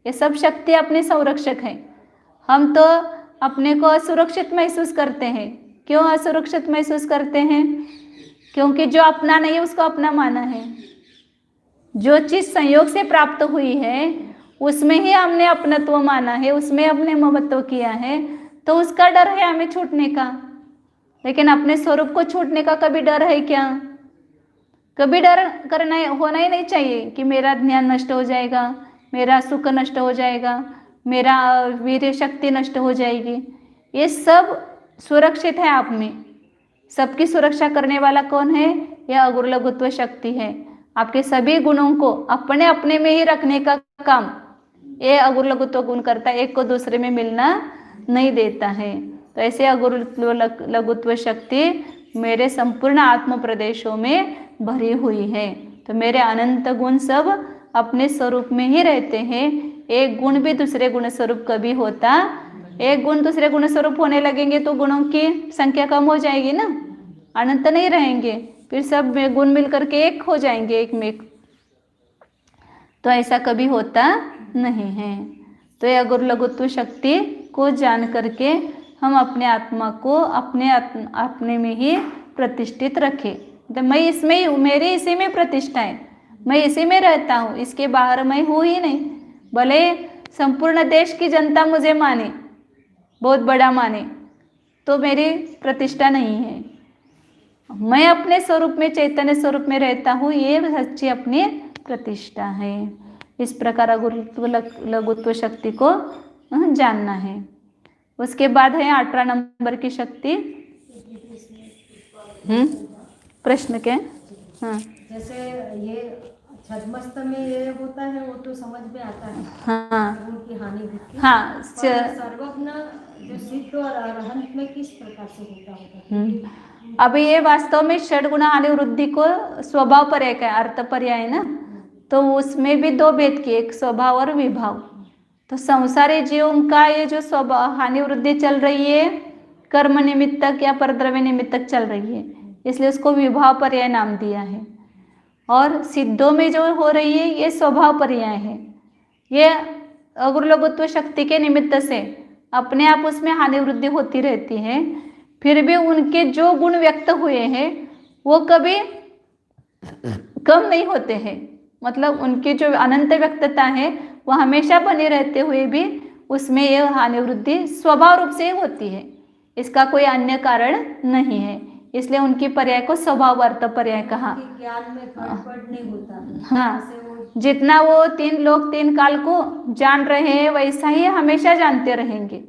ये सब शक्ति अपनी संरक्षक है। हम तो अपने को असुरक्षित महसूस करते हैं। क्यों असुरक्षित महसूस करते हैं? क्योंकि जो अपना नहीं उसको अपना माना है। जो चीज़ संयोग से प्राप्त हुई है उसमें ही हमने अपनत्व माना है, उसमें हमने ममत्व किया है, तो उसका डर है हमें छूटने का। लेकिन अपने स्वरूप को छूटने का कभी डर है क्या? कभी डर करना होना ही नहीं चाहिए कि मेरा ज्ञान नष्ट हो जाएगा, मेरा सुख नष्ट हो जाएगा, मेरा वीर्य शक्ति नष्ट हो जाएगी। ये सब सुरक्षित है आप में। सबकी सुरक्षा करने वाला कौन है? यह अगुर लघुत्व शक्ति है। आपके सभी गुणों को अपने अपने में ही रखने का काम ये अगुर लघुत्व गुण करता है, एक को दूसरे में मिलना नहीं देता है। तो ऐसे अगुर लघुत्व शक्ति मेरे संपूर्ण आत्म प्रदेशों में भरी हुई है। तो मेरे अनंत गुण सब अपने स्वरूप में ही रहते हैं। एक गुण भी दूसरे गुण स्वरूप कभी होता, एक गुण दूसरे गुण स्वरूप होने लगेंगे तो गुणों की संख्या कम हो जाएगी ना, अनंत नहीं रहेंगे, फिर सब गुण मिलकर के एक हो जाएंगे एक में। तो ऐसा कभी होता नहीं है। तो ये अगुर लघुत्व शक्ति को जान करके हम अपने आत्मा को अपने में ही प्रतिष्ठित रखें। मतलब मैं इसमें ही हूँ, मेरी इसी में प्रतिष्ठा है, मैं इसी में रहता हूँ, इसके बाहर मैं हूँ ही नहीं। भले संपूर्ण देश की जनता मुझे माने, बहुत बड़ा माने, तो मेरी प्रतिष्ठा नहीं है। मैं अपने स्वरूप में, चैतन्य स्वरूप में रहता हूँ, ये सच्ची अपनी प्रतिष्ठा है। इस प्रकार गुरुत्व लघुत्व शक्ति को जानना है। उसके बाद है 18 नंबर की शक्ति। प्रश्न क्या? हाँ जैसे ये छद्मस्त में ये होता है, वो तो समझ में आता है, हाँ उनकी हानि भक्ति। हाँ सर्वज्ञ जो सिद्ध और अरहंत में किस प्रकार से होता होगा? अभी ये वास्तव में षड हानि वृद्धि को स्वभाव पर्याय का अर्थ पर्याय है ना, तो उसमें भी दो भेद किए, एक स्वभाव और विभाव। तो संसारी जीवों का ये जो स्वभाव हानि वृद्धि चल रही है, कर्म निमित्तक या परद्रव्य निमित्तक चल रही है, इसलिए उसको विभाव पर्याय नाम दिया है। और सिद्धों में जो हो रही है ये स्वभाव पर्याय है। ये अगुरुलघुत्व शक्ति के निमित्त से अपने आप उसमें हानि वृद्धि होती रहती है, फिर भी उनके जो गुण व्यक्त हुए हैं वो कभी कम नहीं होते हैं। मतलब उनकी जो अनंत व्यक्तता है वो हमेशा बने रहते हुए भी उसमें यह हानि वृद्धि स्वभाव रूप से होती है, इसका कोई अन्य कारण नहीं है। इसलिए उनकी पर्याय को स्वभाव अर्थ पर्याय कहा। ज्ञान में खटपट नहीं होता। हाँ, जितना वो 3 लोक 3 काल को जान रहे हैं वैसा ही हमेशा जानते रहेंगे,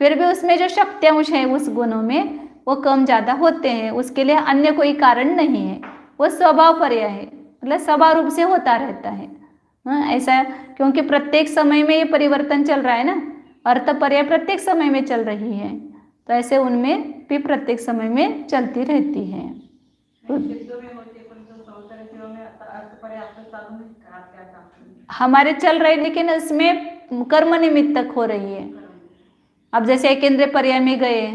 फिर भी उसमें जो शक्ति अंश है उस गुणों में वो कम ज़्यादा होते हैं, उसके लिए अन्य कोई कारण नहीं है, वो स्वभाव पर्याय है, मतलब स्वभाव रूप से होता रहता है। हाँ ऐसा, क्योंकि प्रत्येक समय में ये परिवर्तन चल रहा है ना, अर्थ पर्याय प्रत्येक समय में चल रही है, तो ऐसे उनमें भी प्रत्येक समय में चलती रहती है। हमारे चल रहे, लेकिन इसमें कर्म निमित्तक हो रही है। अब जैसे एकेंद्र पर्याय में गए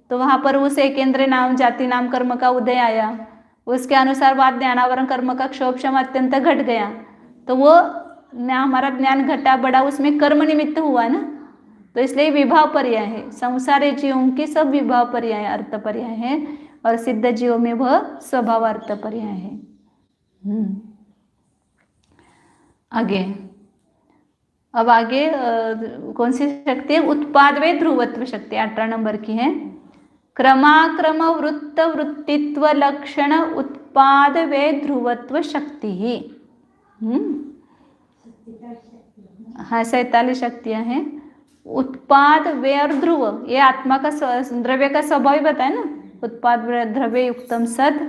तो वहां पर उस एकेंद्र नाम जाति नाम कर्म का उदय आया, उसके अनुसार बाद ज्ञानावरण कर्म का क्षोभ क्षम अत्यंत घट गया, तो वो हमारा ज्ञान घटा बढ़ा उसमें कर्म निमित्त हुआ ना, तो इसलिए विभाव पर्याय है। संसारी जीवों की सब विभाव पर्याय अर्थ पर्याय है, और सिद्ध जीवों में वह स्वभाव अर्थ पर्याय है। आगे, अब आगे कौन सी शक्ति है? उत्पाद वे ध्रुवत्व शक्ति 18 नंबर की है। क्रमाक्रम वृत्त वृत्तित्व लक्षण उत्पाद वे ध्रुवत्व शक्ति ही। हाँ 47 शक्तियां हैं। उत्पाद वे और ध्रुव, ये आत्मा का द्रव्य का स्वभाव ही बताए ना, उत्पाद द्रव्य युक्तम सद,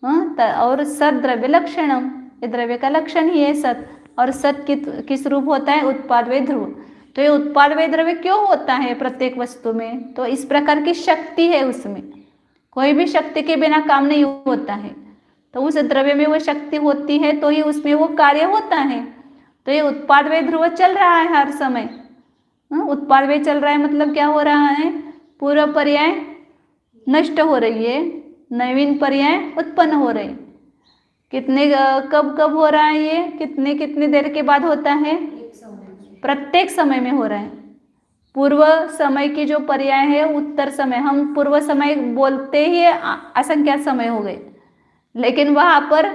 और सद द्रव्य लक्षणम, ये द्रव्य का लक्षण ही है सत, और सत किस रूप होता है? उत्पाद वे ध्रुव। तो ये उत्पाद वे द्रव्य क्यों होता है प्रत्येक वस्तु में? तो इस प्रकार की शक्ति है उसमें, कोई भी शक्ति के बिना काम नहीं होता है, तो उस द्रव्य में वो शक्ति होती है तो ही उसमें वो कार्य होता है। तो ये उत्पाद वे ध्रुव चल रहा है हर समय। उत्पाद वे चल रहा है मतलब क्या हो रहा है? पूर्व पर्याय नष्ट हो रही है, नवीन पर्याय उत्पन्न हो रही। कितने कब कब हो रहा है ये? कितने कितनी देर के बाद होता है? प्रत्येक समय में हो रहा है। पूर्व समय की जो पर्याय है उत्तर समय, हम पूर्व समय बोलते ही असंख्यात समय हो गए, लेकिन वहाँ पर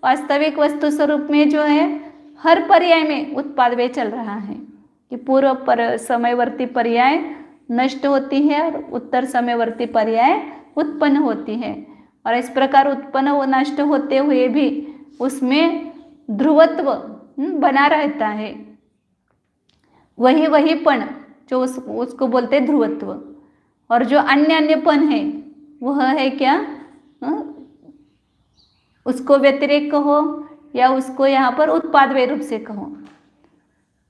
वास्तविक वस्तु स्वरूप में जो है हर पर्याय में उत्पाद वे चल रहा है कि पूर्व समयवर्ती पर्याय नष्ट होती है और उत्तर समयवर्ती पर्याय उत्पन्न होती है, और इस प्रकार उत्पन्न व नष्ट होते हुए भी उसमें ध्रुवत्व बना रहता है। वही पण जो उसको बोलते हैं ध्रुवत्व, और जो अन्यपन है वह है क्या? उसको व्यतिरेक कहो या उसको यहाँ पर उत्पाद वे रूप से कहो,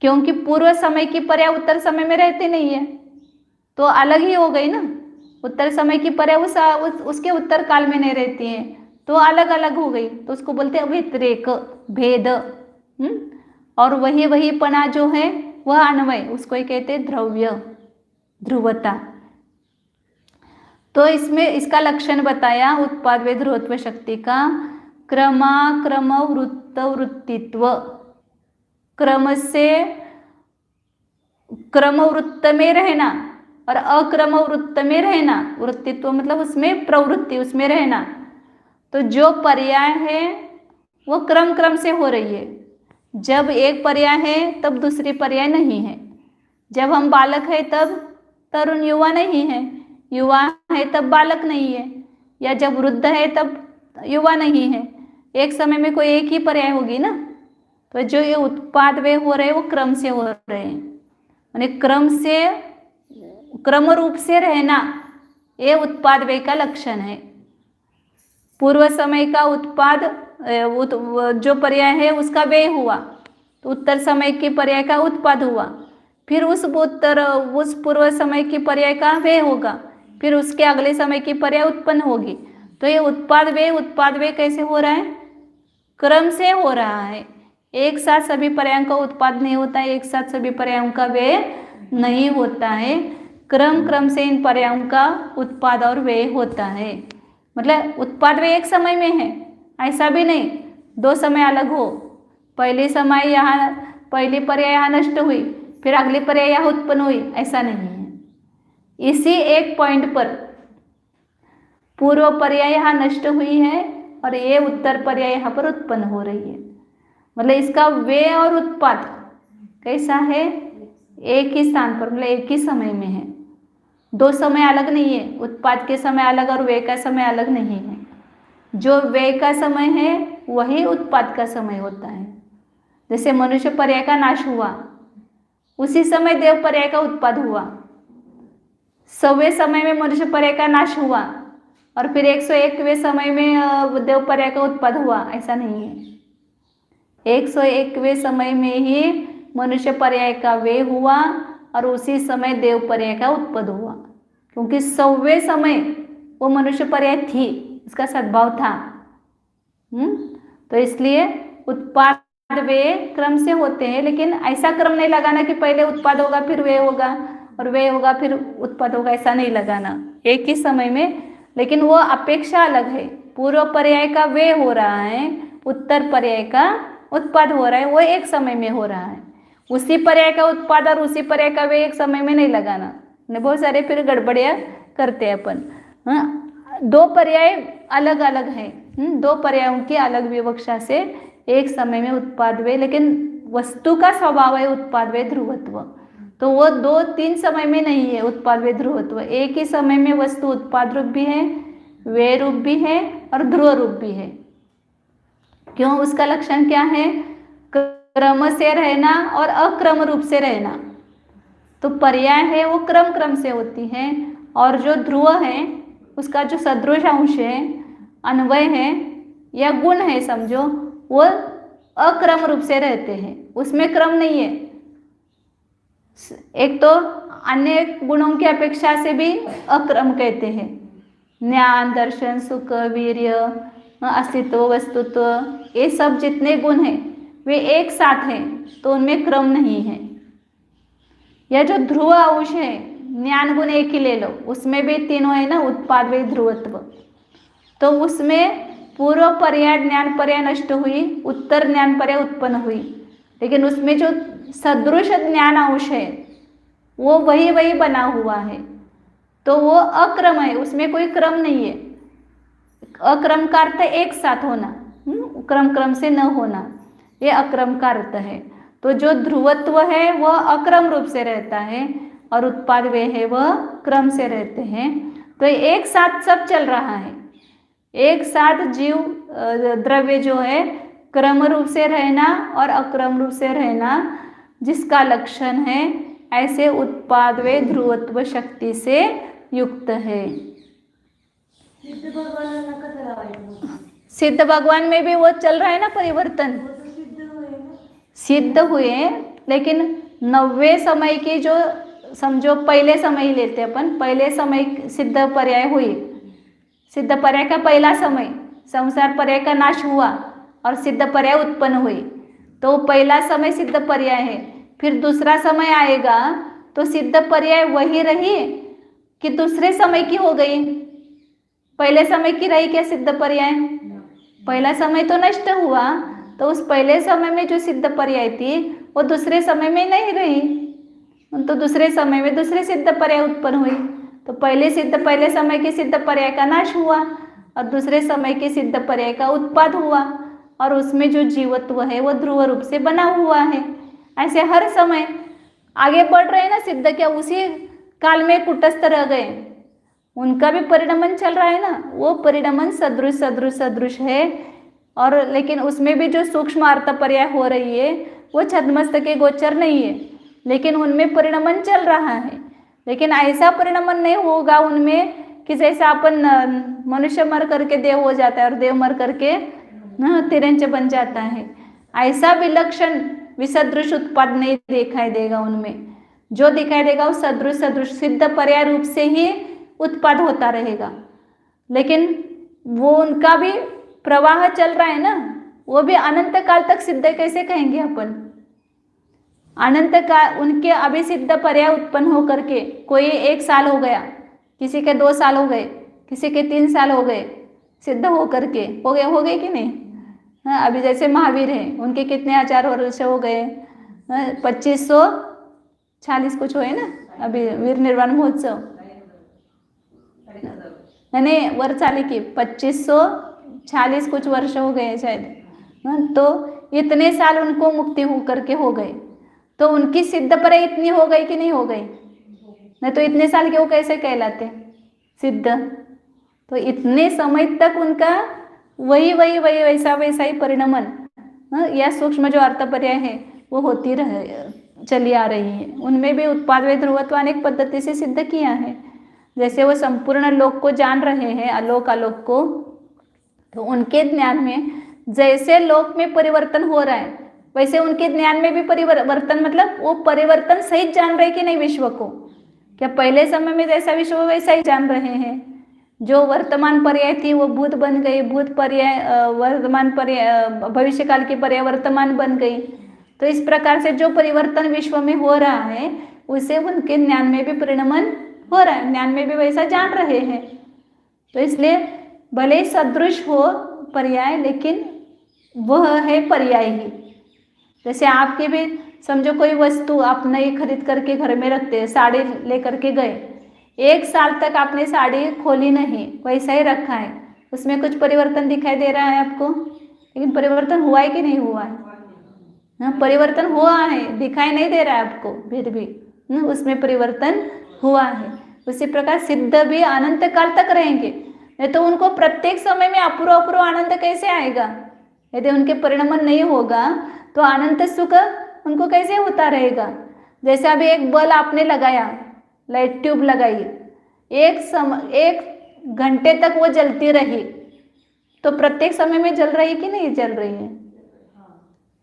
क्योंकि पूर्व समय की पर्याय उत्तर समय में रहते नहीं है, तो अलग ही हो गई ना। उत्तर समय की पर्याय उसके उत्तर काल में नहीं रहती है, तो अलग अलग हो गई, तो उसको बोलते हैं व्यतिरेक, भेद। और वही पना जो है वह अन्वय, उसको ही कहते हैं द्रव्य, ध्रुवता। तो इसमें इसका लक्षण बताया उत्पाद वे ध्रुवत्व शक्ति का। क्रमाक्रम वृत्त वृत्तित्व, क्रम से क्रम वृत्त में रहना और अक्रम वृत्त में रहना। वृत्तित्व मतलब उसमें प्रवृत्ति, उसमें रहना। तो जो पर्याय है वो क्रम क्रम से हो रही है। जब एक पर्याय है तब दूसरी पर्याय नहीं है। जब हम बालक है तब तरुण युवा नहीं है, युवा है तब बालक नहीं है, या जब वृद्ध है तब युवा नहीं है। एक समय में कोई एक ही पर्याय होगी ना। तो जो ये उत्पाद वे हो रहे हैं वो क्रम से हो रहे हैं, यानी क्रम रूप से रहना ये उत्पाद वे का लक्षण है। पूर्व समय का उत्पाद जो पर्याय है उसका व्यय हुआ, तो उत्तर समय की पर्याय का उत्पाद हुआ, फिर उस पूर्व समय की पर्याय का व्यय होगा, फिर उसके अगले समय की पर्याय उत्पन्न होगी। तो ये उत्पाद व्यय कैसे हो रहा है? क्रम से हो रहा है। एक साथ सभी पर्यायों का उत्पाद नहीं होता है, एक साथ सभी पर्यायों का व्यय नहीं होता है। क्रम से इन पर्यायों का उत्पाद और व्यय होता है। मतलब उत्पाद व्यय एक समय में है, ऐसा भी नहीं दो समय अलग हो। पहली पर्याय यहाँ नष्ट हुई, फिर अगली पर्याय यहाँ उत्पन्न हुई, ऐसा नहीं है। इसी एक पॉइंट पर पूर्व पर्याय यहाँ नष्ट हुई है और ये उत्तर पर्याय यहाँ पर उत्पन्न हो रही है। मतलब इसका व्यय और उत्पाद कैसा है? एक ही स्थान पर, मतलब एक ही समय में है। दो समय अलग नहीं है, उत्पाद के समय अलग और व्यय का समय अलग नहीं है। जो व्यय का समय है वही उत्पाद का समय होता है। जैसे मनुष्य पर्याय का नाश हुआ, उसी समय देव पर्याय का उत्पाद हुआ। 100वें समय में मनुष्य पर्याय का नाश हुआ और फिर 101वें समय में देव पर्याय का उत्पाद हुआ, ऐसा नहीं है। 101वें समय में ही मनुष्य पर्याय का व्यय हुआ और उसी समय देव पर्याय का उत्पन्न हुआ, क्योंकि 100वें समय वो मनुष्य पर्याय थी, उसका सद्भाव था। तो इसलिए उत्पाद व्यय क्रम से होते हैं, लेकिन ऐसा क्रम नहीं लगाना कि पहले उत्पाद होगा फिर व्यय होगा और व्यय होगा फिर उत्पाद होगा, ऐसा नहीं लगाना। एक ही समय में, लेकिन वो अपेक्षा अलग है। पूर्व पर्याय का व्यय हो रहा है, उत्तर पर्याय का उत्पाद हो रहा है, वो एक समय में हो रहा है। उसी पर्याय का उत्पाद और उसी पर्याय का व्यय एक समय में नहीं लगाना, बहुत सारे फिर गड़बड़ियाँ करते हैं अपन। दो पर्याय अलग अलग हैं, दो पर्यायों की अलग विवक्षा से एक समय में उत्पाद व्यय, लेकिन वस्तु का स्वभाव है उत्पाद व्यय ध्रुवत्व, तो वो 2-3 समय में नहीं है उत्पाद व्यय ध्रुवत्व। एक ही समय में वस्तु उत्पाद रूप भी है, व्यय रूप भी है और ध्रुव रूप भी है। क्यों? उसका लक्षण क्या है? क्रम से रहना और अक्रम रूप से रहना। तो पर्याय है वो क्रम से होती है, और जो ध्रुव है उसका जो सदृश अंश है, अन्वय है या गुण है समझो, वो अक्रम रूप से रहते हैं, उसमें क्रम नहीं है। एक तो अन्य गुणों की अपेक्षा से भी अक्रम कहते हैं। ज्ञान, दर्शन, सुख, वीर्य, अस्तित्व, वस्तुत्व, ये सब जितने गुण हैं वे एक साथ हैं, तो उनमें क्रम नहीं है। यह जो ध्रुव अंश है, ज्ञान गुण एक ही ले लो, उसमें भी तीनों है ना, उत्पाद व्यय ध्रुवत्व। तो उसमें पूर्व पर्याय ज्ञान पर्याय नष्ट हुई, उत्तर ज्ञान पर्याय उत्पन्न हुई, लेकिन उसमें जो सदृश ज्ञान अंश है वो वही बना हुआ है, तो वो अक्रम है, उसमें कोई क्रम नहीं है। अक्रम का अर्थ एक साथ होना, क्रम से न होना, ये अक्रम का अर्थ है। तो जो ध्रुवत्व है वह अक्रम रूप से रहता है और उत्पाद व्यय है वह क्रम से रहते हैं। तो एक साथ सब चल रहा है, एक साथ जीव द्रव्य जो है क्रम रूप से रहना और अक्रम रूप से रहना जिसका लक्षण है, ऐसे उत्पाद व्यय ध्रुवत्व शक्ति से युक्त है। सिद्ध भगवान में भी वो चल रहा है ना परिवर्तन, सिद्ध हुए, लेकिन 90वें समय की जो समझो पहले समय ही लेते अपन, पहले समय सिद्ध पर्याय हुई, सिद्ध पर्याय का पहला समय संसार पर्याय का नाश हुआ और सिद्ध पर्याय उत्पन्न हुई, तो पहला समय सिद्ध पर्याय है। फिर दूसरा समय आएगा तो सिद्ध पर्याय वही रही कि दूसरे समय की हो गई? पहले समय की रही क्या सिद्ध पर्याय? पहला समय तो नष्ट हुआ, तो उस पहले समय में जो सिद्ध पर्याय थी वो दूसरे समय में नहीं रही, तो दूसरे समय में दूसरे सिद्ध पर्याय उत्पन्न हुई। तो पहले समय के सिद्ध पर्याय का नाश हुआ और दूसरे समय के सिद्ध पर्याय का उत्पाद हुआ और उसमें जो जीवत्व है वो ध्रुव रूप से बना हुआ है। ऐसे हर समय आगे बढ़ रहे हैं ना सिद्ध, क्या उसी काल में कुटस्थ रह गए? उनका भी परिणमन चल रहा है ना, वो परिणमन सदृश सदृश सदृश है। और लेकिन उसमें भी जो सूक्ष्म अर्थ पर्याय हो रही है वो छद्मस्त के गोचर नहीं है, लेकिन उनमें परिणमन चल रहा है। लेकिन ऐसा परिणमन नहीं होगा उनमें कि जैसा अपन मनुष्य मर करके देव हो जाता है और देव मर करके तिरंज बन जाता है। ऐसा विलक्षण विसदृश उत्पाद नहीं दिखाई देगा उनमें। जो दिखाई देगा वो सदृश सदृश सिद्ध पर्याय रूप से ही उत्पाद होता रहेगा। लेकिन वो उनका भी प्रवाह चल रहा है ना, वो भी अनंत काल तक सिद्ध कैसे कहेंगे अपन? अनंत काल उनके अभी सिद्ध पर्याय उत्पन्न हो करके, कोई 1 साल हो गया, किसी के 2 साल हो गए, किसी के 3 साल हो गए, सिद्ध हो करके हो गए कि नहीं? हाँ, अभी जैसे महावीर हैं, उनके कितने 1000 वर्ष हो गए, 2540 कुछ हुए ना अभी वीर निर्वाण महोत्सव, नहीं वर चाले की 2540 कुछ वर्ष हो गए शायद। तो इतने साल उनको मुक्ति हो करके हो गए, तो उनकी सिद्ध पर्याय इतनी हो गई कि नहीं हो गई? नहीं तो इतने साल के वो कैसे कहलाते सिद्ध? तो इतने समय तक उनका वही वैसा ही परिणमन या सूक्ष्म जो अर्थ पर्याय है वो होती चली आ रही है। उनमें भी उत्पाद व ध्रुवत्व अनेक पद्धति से सिद्ध किया है। जैसे वो संपूर्ण लोक को जान रहे हैं, आलोक आलोक को, तो उनके ज्ञान में जैसे लोक में परिवर्तन हो रहा है वैसे उनके ज्ञान में भी परिवर्तन, मतलब वो परिवर्तन सहित जान रहे कि नहीं विश्व को? क्या पहले समय में जैसा विश्व वैसा ही जान रहे हैं? जो वर्तमान पर्याय थी वो भूत बन गई, भूत पर्याय वर्तमान पर्याय, भविष्य काल की पर्याय वर्तमान बन गई। तो इस प्रकार से जो परिवर्तन विश्व में हो रहा है उसे उनके ज्ञान में भी परिणमन हो रहा है, ज्ञान में भी वैसा जान रहे हैं। तो इसलिए भले सदृश हो पर्याय, लेकिन वह है पर्याय ही। जैसे आपके भी समझो कोई वस्तु आप नई खरीद करके घर में रखते हैं, साड़ी लेकर के गए, 1 साल तक आपने साड़ी खोली नहीं, वैसा ही रखा है, उसमें कुछ परिवर्तन दिखाई दे रहा है आपको? लेकिन परिवर्तन हुआ है कि नहीं हुआ है? हाँ, परिवर्तन हुआ है, दिखाई नहीं दे रहा है आपको, फिर भी उसमें परिवर्तन हुआ है। उसी प्रकार सिद्ध भी अनंत काल तक रहेंगे, नहीं तो उनको प्रत्येक समय में अपूर्व आनंद कैसे आएगा? यदि उनके परिणमन नहीं होगा तो अनंत सुख उनको कैसे होता रहेगा? जैसे अभी एक बल्ब आपने लगाया, लाइट ट्यूब लगाई, 1 घंटे तक वो जलती रही, तो प्रत्येक समय में जल रही कि नहीं जल रही है?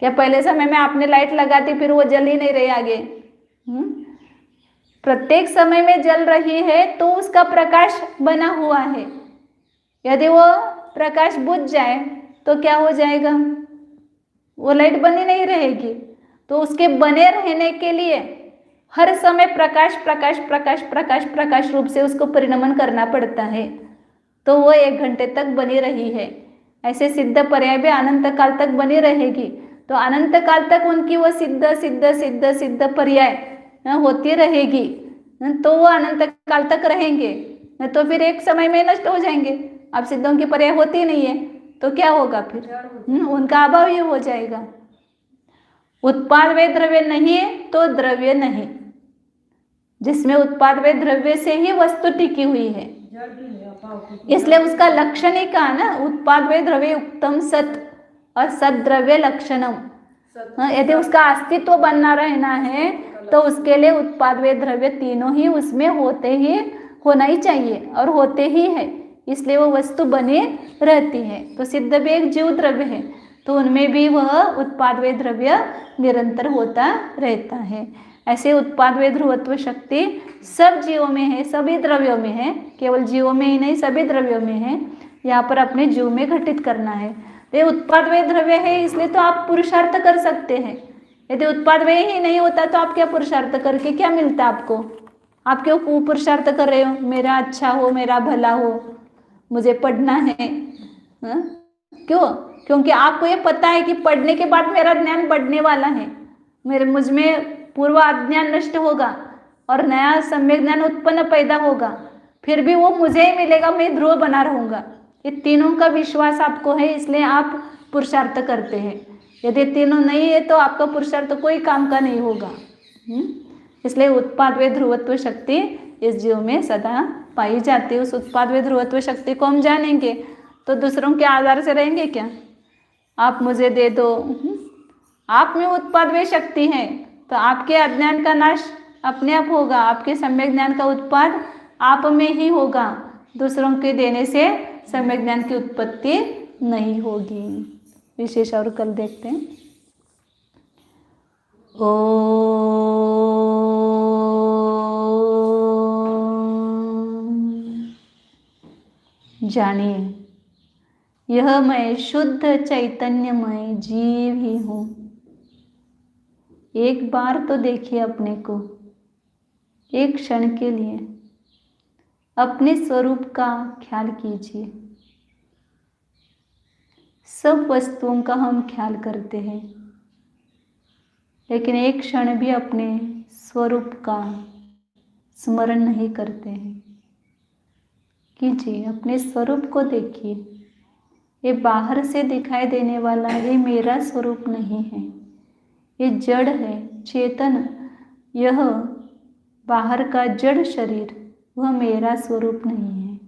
क्या पहले समय में आपने लाइट लगा दी फिर वो जल ही नहीं रही आगे? प्रत्येक समय में जल रही है तो उसका प्रकाश बना हुआ है। यदि वो प्रकाश बुझ जाए तो क्या हो जाएगा? वो लाइट बनी नहीं रहेगी। तो उसके बने रहने के लिए हर समय प्रकाश प्रकाश प्रकाश प्रकाश प्रकाश रूप से उसको परिणमन करना पड़ता है, तो वो 1 घंटे तक बनी रही है। ऐसे सिद्ध पर्याय भी अनंत काल तक बनी रहेगी। तो अनंत काल तक उनकी वो सिद्ध सिद्ध सिद्ध सिद्ध पर्याय होती रहेगी, तो वो अनंत काल तक रहेंगे। तो फिर एक समय में नष्ट हो जाएंगे। अब सिद्धों की पर्याय होती नहीं है तो क्या होगा? फिर उनका अभाव ही हो जाएगा। उत्पाद व द्रव्य नहीं है तो द्रव्य नहीं। जिसमें उत्पाद व द्रव्य से ही वस्तु टिकी हुई है, इसलिए उसका लक्षण ही कहा ना, उत्पाद व द्रव्य उत्तम सत और सद्द्रव्य लक्षणम। यदि उसका अस्तित्व बना रहना है तो उसके लिए उत्पाद व द्रव्य तीनों ही उसमें होना ही चाहिए और होते ही है, इसलिए वो वस्तु बने रहती है। तो सिद्ध भी एक जीव द्रव्य है, तो उनमें भी वह उत्पाद व द्रव्य निरंतर होता रहता है। ऐसे उत्पाद व ध्रुवत्व शक्ति सब जीवों में है, सभी द्रव्यों में है, केवल जीवों में ही नहीं सभी द्रव्यों में है। यहाँ पर अपने जीव में घटित करना है। तो ये उत्पाद व द्रव्य है, इसलिए तो आप पुरुषार्थ कर सकते हैं। यदि उत्पाद व ही नहीं होता तो आप क्या पुरुषार्थ करके क्या मिलता आपको? आप क्यों पुरुषार्थ कर रहे हो? मेरा अच्छा हो, मेरा भला हो, मुझे पढ़ना है। क्यों? क्योंकि आपको ये पता है कि पढ़ने के बाद मेरा ज्ञान बढ़ने वाला है, मुझ में पूर्व अज्ञान नष्ट होगा और नया सम्यक ज्ञान उत्पन्न पैदा होगा, फिर भी वो मुझे ही मिलेगा, मैं ध्रुव बना रहूंगा। ये तीनों का विश्वास आपको है, इसलिए आप पुरुषार्थ करते हैं। यदि तीनों नहीं है तो आपका पुरुषार्थ कोई काम का नहीं होगा। इसलिए उत्पाद व ध्रुवत्व शक्ति इस जीव में सदा पाई जाती है। उस उत्पाद व ध्रुवत्व शक्ति को हम जानेंगे तो दूसरों के आधार से रहेंगे क्या? आप मुझे दे दो, आप में उत्पाद व शक्ति है तो आपके अज्ञान का नाश अपने आप होगा, आपके सम्यक ज्ञान का उत्पाद आप में ही होगा। दूसरों के देने से सम्यक ज्ञान की उत्पत्ति नहीं होगी। विशेष और कल देखते हैं। जानिए, यह मैं शुद्ध चैतन्यमय जीव ही हूँ। एक बार तो देखिए अपने को, एक क्षण के लिए अपने स्वरूप का ख्याल कीजिए। सब वस्तुओं का हम ख्याल करते हैं, लेकिन एक क्षण भी अपने स्वरूप का स्मरण नहीं करते हैं। कीजिए, अपने स्वरूप को देखिए। ये बाहर से दिखाई देने वाला ये मेरा स्वरूप नहीं है, ये जड़ है, चेतन। यह बाहर का जड़ शरीर वह मेरा स्वरूप नहीं है।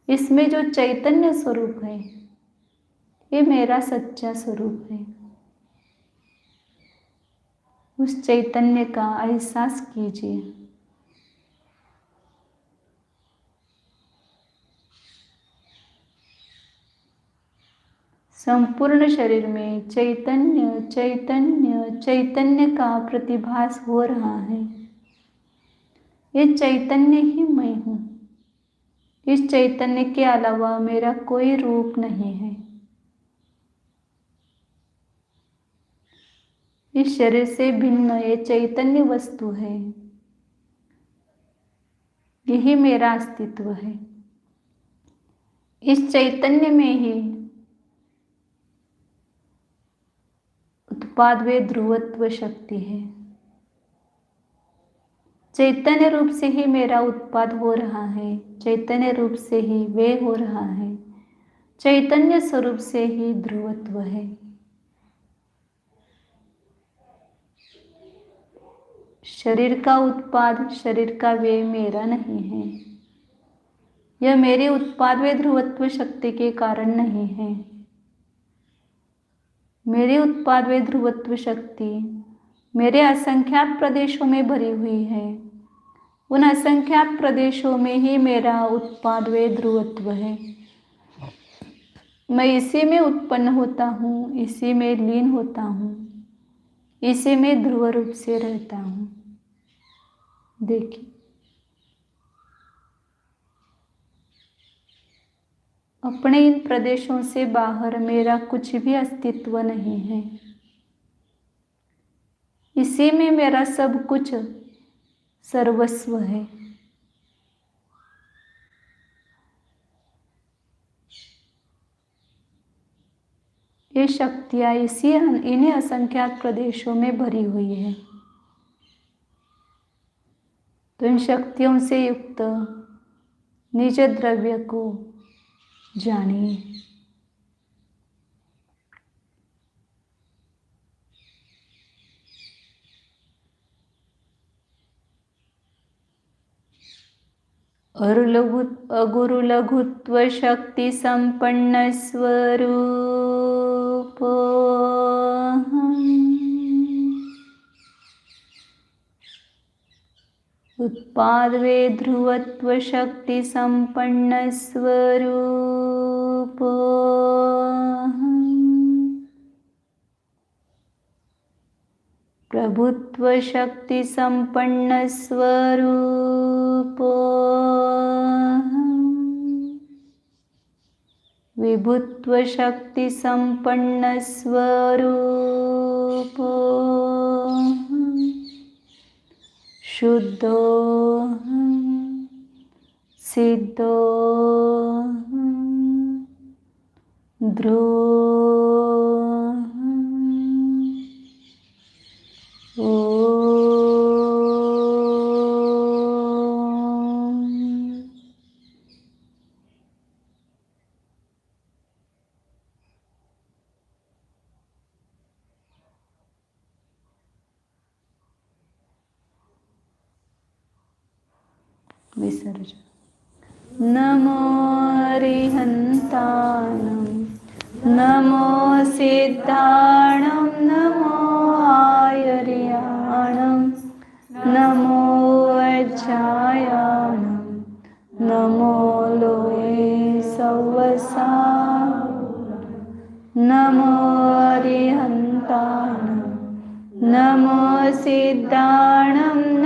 इसमें जो चैतन्य स्वरूप है ये मेरा सच्चा स्वरूप है। उस चैतन्य का एहसास कीजिए। संपूर्ण शरीर में चैतन्य चैतन्य चैतन्य का प्रतिभास हो रहा है। ये चैतन्य ही मैं हूँ। इस चैतन्य के अलावा मेरा कोई रूप नहीं है। इस शरीर से भिन्न ये चैतन्य वस्तु है, यही मेरा अस्तित्व है। इस चैतन्य में ही उत्पाद व ध्रुवत्व शक्ति है। चैतन्य रूप से ही मेरा उत्पाद हो रहा है, चैतन्य रूप से ही वे हो रहा है, चैतन्य स्वरूप से ही ध्रुवत्व है। शरीर का उत्पाद, शरीर का व्यय मेरा नहीं है। यह मेरे उत्पाद व ध्रुवत्व शक्ति के कारण नहीं है। मेरी उत्पाद व ध्रुवत्व शक्ति मेरे असंख्यात प्रदेशों में भरी हुई है। उन असंख्यात प्रदेशों में ही मेरा उत्पाद व ध्रुवत्व है। मैं इसी में उत्पन्न होता हूँ, इसी में लीन होता हूँ, इसी में ध्रुव रूप से रहता हूँ। देखिए, अपने इन प्रदेशों से बाहर मेरा कुछ भी अस्तित्व नहीं है। इसी में मेरा सब कुछ सर्वस्व है। ये शक्तियाँ इन्हीं असंख्यात प्रदेशों में भरी हुई है। तो इन शक्तियों से युक्त निज द्रव्य को जानिए। अगुरु लघुत्व शक्ति संपन्न स्वरूप उत्पाद वे ध्रुवत्व शक्ति संपन्न स्वरूप प्रभुत्व शक्ति संपन्न स्वरूप विभुत्व शक्ति संपन्न स्वरूप शुद्धोऽहं सिद्धोऽहं ध्रुवोऽहम् विसर्जन. नमो अरिहन्तानं नमो सिद्धाणं नमो आयर्याणं नमो वज्रायाणं नमो लोये सवसा नमो अरिहन्तानं नमो सिद्धाणं